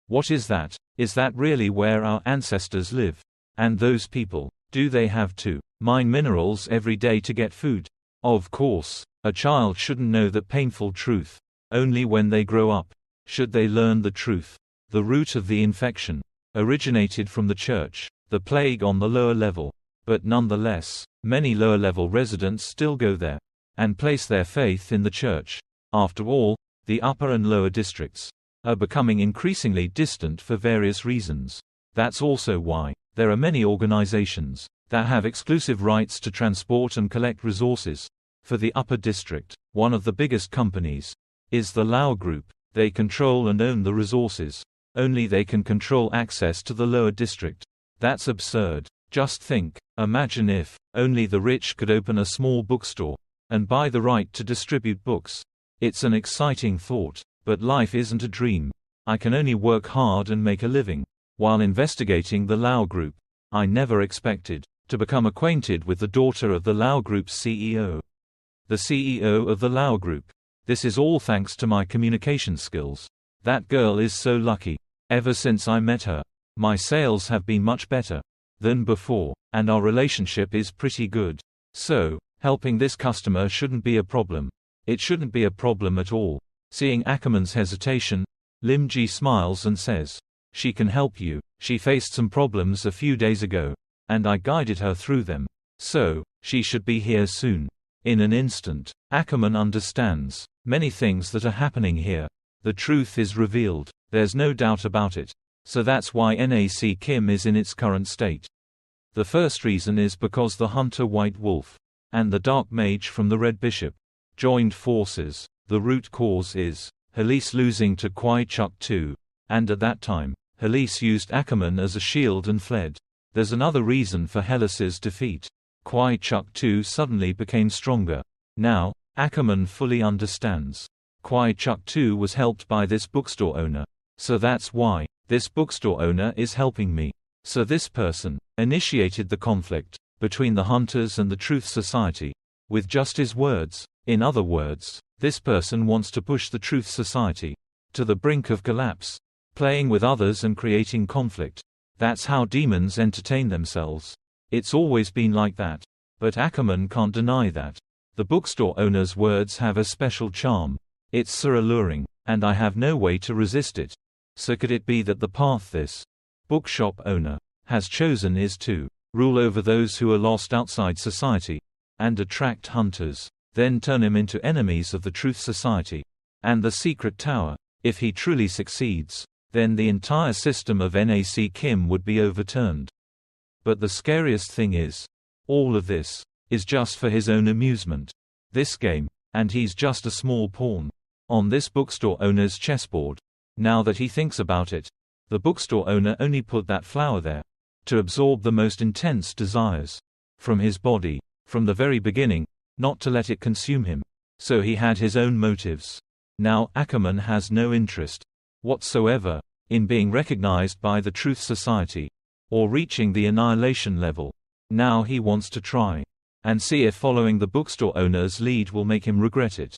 what is that? Is that really where our ancestors live? And those people, do they have to mine minerals every day to get food? Of course, a child shouldn't know the painful truth. Only when they grow up should they learn the truth. The root of the infection originated from the church, the plague on the lower level. But nonetheless, many lower-level residents still go there and place their faith in the church. After all, the upper and lower districts are becoming increasingly distant for various reasons. That's also why there are many organizations that have exclusive rights to transport and collect resources for the upper district. One of the biggest companies is the Lao Group. They control and own the resources. Only they can control access to the lower district. That's absurd. Just think, imagine if only the rich could open a small bookstore and buy the right to distribute books. It's an exciting thought, but life isn't a dream. I can only work hard and make a living. While investigating the Lao Group, I never expected to become acquainted with the daughter of the Lao Group's CEO. The CEO of the Lao Group. This is all thanks to my communication skills. That girl is so lucky. Ever since I met her, my sales have been much better than before, and our relationship is pretty good. So, helping this customer shouldn't be a problem. It shouldn't be a problem at all. Seeing Ackerman's hesitation, Lim Ji smiles and says, "She can help you. She faced some problems a few days ago, and I guided her through them. So, she should be here soon." In an instant, Ackerman understands many things that are happening here. The truth is revealed. There's no doubt about it. So that's why NAC Kim is in its current state. The first reason is because the Hunter White Wolf and the Dark Mage from the Red Bishop joined forces. The root cause is Helis losing to Kwai Chuk II, and at that time, Helis used Ackerman as a shield and fled. There's another reason for Helis's defeat. Kwai Chuk II suddenly became stronger. Now, Ackerman fully understands. Kwai Chuk II was helped by this bookstore owner. So that's why this bookstore owner is helping me. So this person initiated the conflict between the Hunters and the Truth Society with just his words. In other words, this person wants to push the Truth Society to the brink of collapse, playing with others and creating conflict. That's how demons entertain themselves. It's always been like that. But Ackerman can't deny that. The bookstore owner's words have a special charm. It's so alluring, and I have no way to resist it. So could it be that the path this bookshop owner has chosen is to rule over those who are lost outside society and attract hunters, then turn him into enemies of the Truth Society and the Secret Tower? If he truly succeeds, then the entire system of NAC Kim would be overturned. But the scariest thing is, all of this is just for his own amusement. This game, and he's just a small pawn on this bookstore owner's chessboard. Now that he thinks about it, the bookstore owner only put that flower there to absorb the most intense desires from his body, from the very beginning, not to let it consume him. So he had his own motives. Now Ackerman has no interest whatsoever in being recognized by the Truth Society or reaching the annihilation level. Now he wants to try and see if following the bookstore owner's lead will make him regret it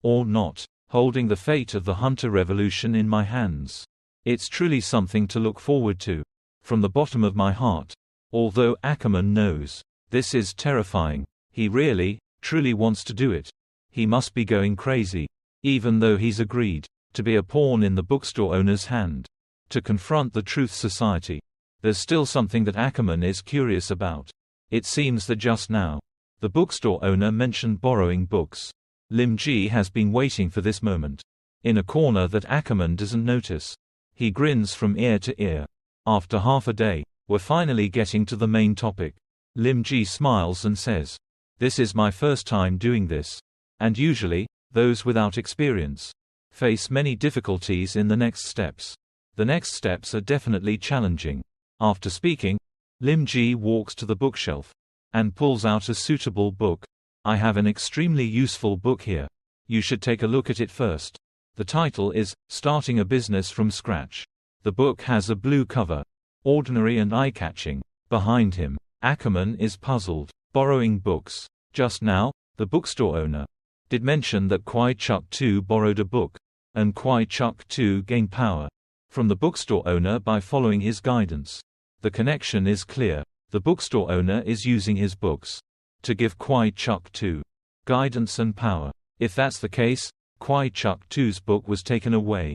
or not. Holding the fate of the Hunter Revolution in my hands. It's truly something to look forward to. From the bottom of my heart. Although Ackerman knows this is terrifying, he really, truly wants to do it. He must be going crazy. Even though he's agreed to be a pawn in the bookstore owner's hand to confront the Truth Society, there's still something that Ackerman is curious about. It seems that just now, the bookstore owner mentioned borrowing books. Lim Ji has been waiting for this moment. In a corner that Ackerman doesn't notice. He grins from ear to ear. After half a day, we're finally getting to the main topic. Lim Ji smiles and says, "This is my first time doing this. And usually, those without experience face many difficulties in the next steps. The next steps are definitely challenging." After speaking, Lim Ji walks to the bookshelf and pulls out a suitable book. "I have an extremely useful book here. You should take a look at it first." The title is Starting a Business from Scratch. The book has a blue cover, ordinary and eye-catching. Behind him, Ackerman is puzzled. Borrowing books. Just now, the bookstore owner did mention that Kwai Chuk II borrowed a book, and Kwai Chuk II gained power from the bookstore owner by following his guidance. The connection is clear. The bookstore owner is using his books to give Kwai Chuk II guidance and power. If that's the case, Kwai Chuk II's book was taken away.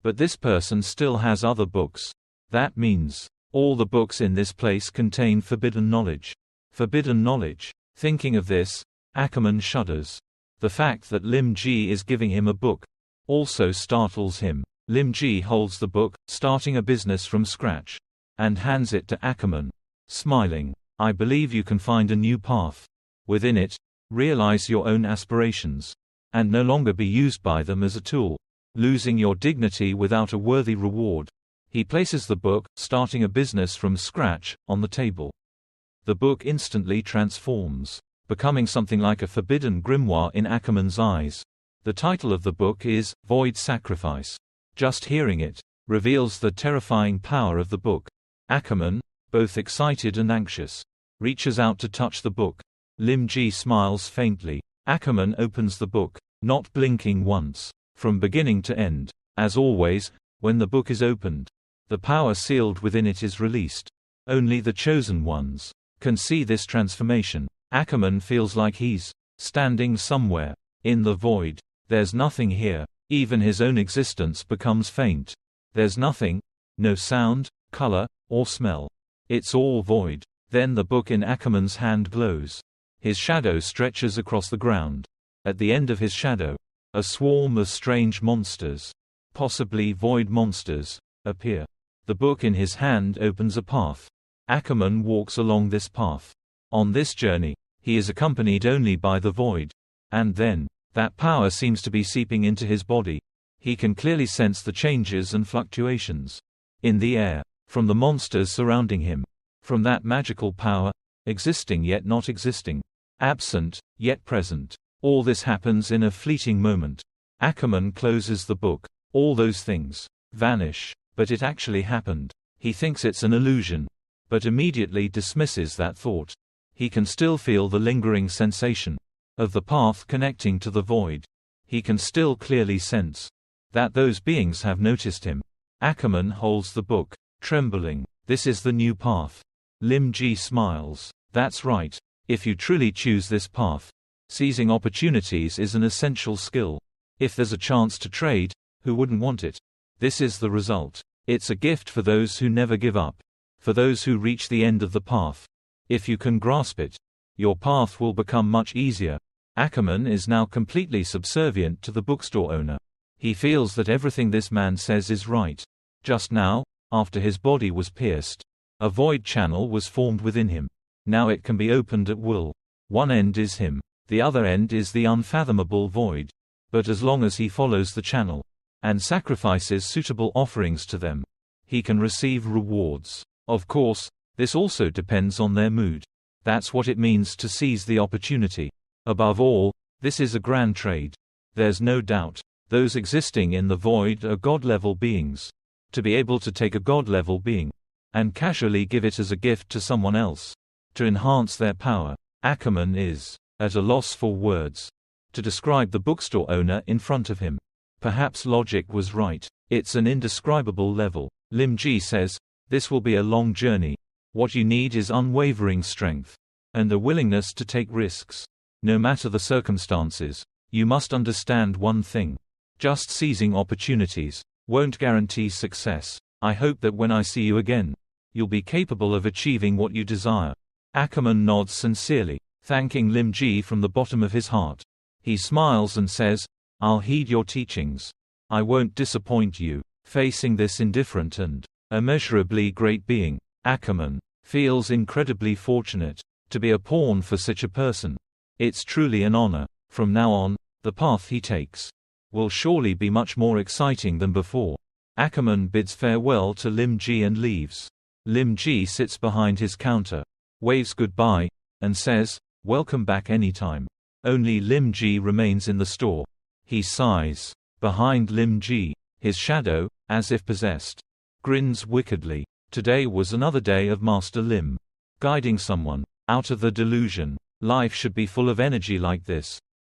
But this person still has other books. That means all the books in this place contain forbidden knowledge. Forbidden knowledge. Thinking of this, Ackerman shudders. The fact that Lim Ji is giving him a book also startles him. Lim Ji holds the book, Starting a Business from Scratch, and hands it to Ackerman. Smiling, "I believe you can find a new path. Within it, realize your own aspirations, and no longer be used by them as a tool, losing your dignity without a worthy reward. He places the book, starting a business from scratch, on the table. The book instantly transforms, becoming something like a forbidden grimoire in Ackerman's eyes. The title of the book is Void Sacrifice. Just hearing it reveals the terrifying power of the book. Ackerman, both excited and anxious, reaches out to touch the book. Lim Ji smiles faintly. Ackerman opens the book, not blinking once, from beginning to end. As always, when the book is opened, the power sealed within it is released. Only the chosen ones can see this transformation. Ackerman feels like he's standing somewhere in the void. There's nothing here. Even his own existence becomes faint. There's nothing, no sound, color, or smell. It's all void. Then the book in Ackerman's hand glows. His shadow stretches across the ground. At the end of his shadow, a swarm of strange monsters, possibly void monsters, appear. The book in his hand opens a path. Ackerman walks along this path. On this journey, he is accompanied only by the void. And then, that power seems to be seeping into his body. He can clearly sense the changes and fluctuations in the air, from the monsters surrounding him, from that magical power, existing yet not existing, absent, yet present. All this happens in a fleeting moment. Ackerman closes the book. All those things vanish, but it actually happened. He thinks it's an illusion, but immediately dismisses that thought. He can still feel the lingering sensation of the path connecting to the void. He can still clearly sense that those beings have noticed him. Ackerman holds the book, trembling. This is the new path. Lim Ji smiles. That's right. If you truly choose this path, seizing opportunities is an essential skill. If there's a chance to trade, who wouldn't want it? This is the result. It's a gift for those who never give up, for those who reach the end of the path. If you can grasp it, your path will become much easier. Ackerman is now completely subservient to the bookstore owner. He feels that everything this man says is right. Just now, after his body was pierced, a void channel was formed within him. Now it can be opened at will. One end is him. The other end is the unfathomable void. But as long as he follows the channel, and sacrifices suitable offerings to them, he can receive rewards. Of course, this also depends on their mood. That's what it means to seize the opportunity. Above all, this is a grand trade. There's no doubt. Those existing in the void are God-level beings. To be able to take a God-level being and casually give it as a gift to someone else, to enhance their power, Ackerman is at a loss for words to describe the bookstore owner in front of him. Perhaps logic was right. It's an indescribable level. Lim Ji says, this will be a long journey. What you need is unwavering strength and a willingness to take risks. No matter the circumstances, you must understand one thing. Just seizing opportunities won't guarantee success. I hope that when I see you again, you'll be capable of achieving what you desire. Ackerman nods sincerely, thanking Lim Ji from the bottom of his heart. He smiles and says, I'll heed your teachings. I won't disappoint you. Facing this indifferent and immeasurably great being, Ackerman feels incredibly fortunate to be a pawn for such a person. It's truly an honor. From now on, the path he takes will surely be much more exciting than before. Ackerman bids farewell to Lim Ji and leaves. Lim Ji sits behind his counter, waves goodbye, and says, welcome back anytime. Only Lim Ji remains in the store. He sighs. Behind Lim Ji, his shadow, as if possessed, grins wickedly. Today was another day of Master Lim, guiding someone out of the delusion. Life should be full of energy like this.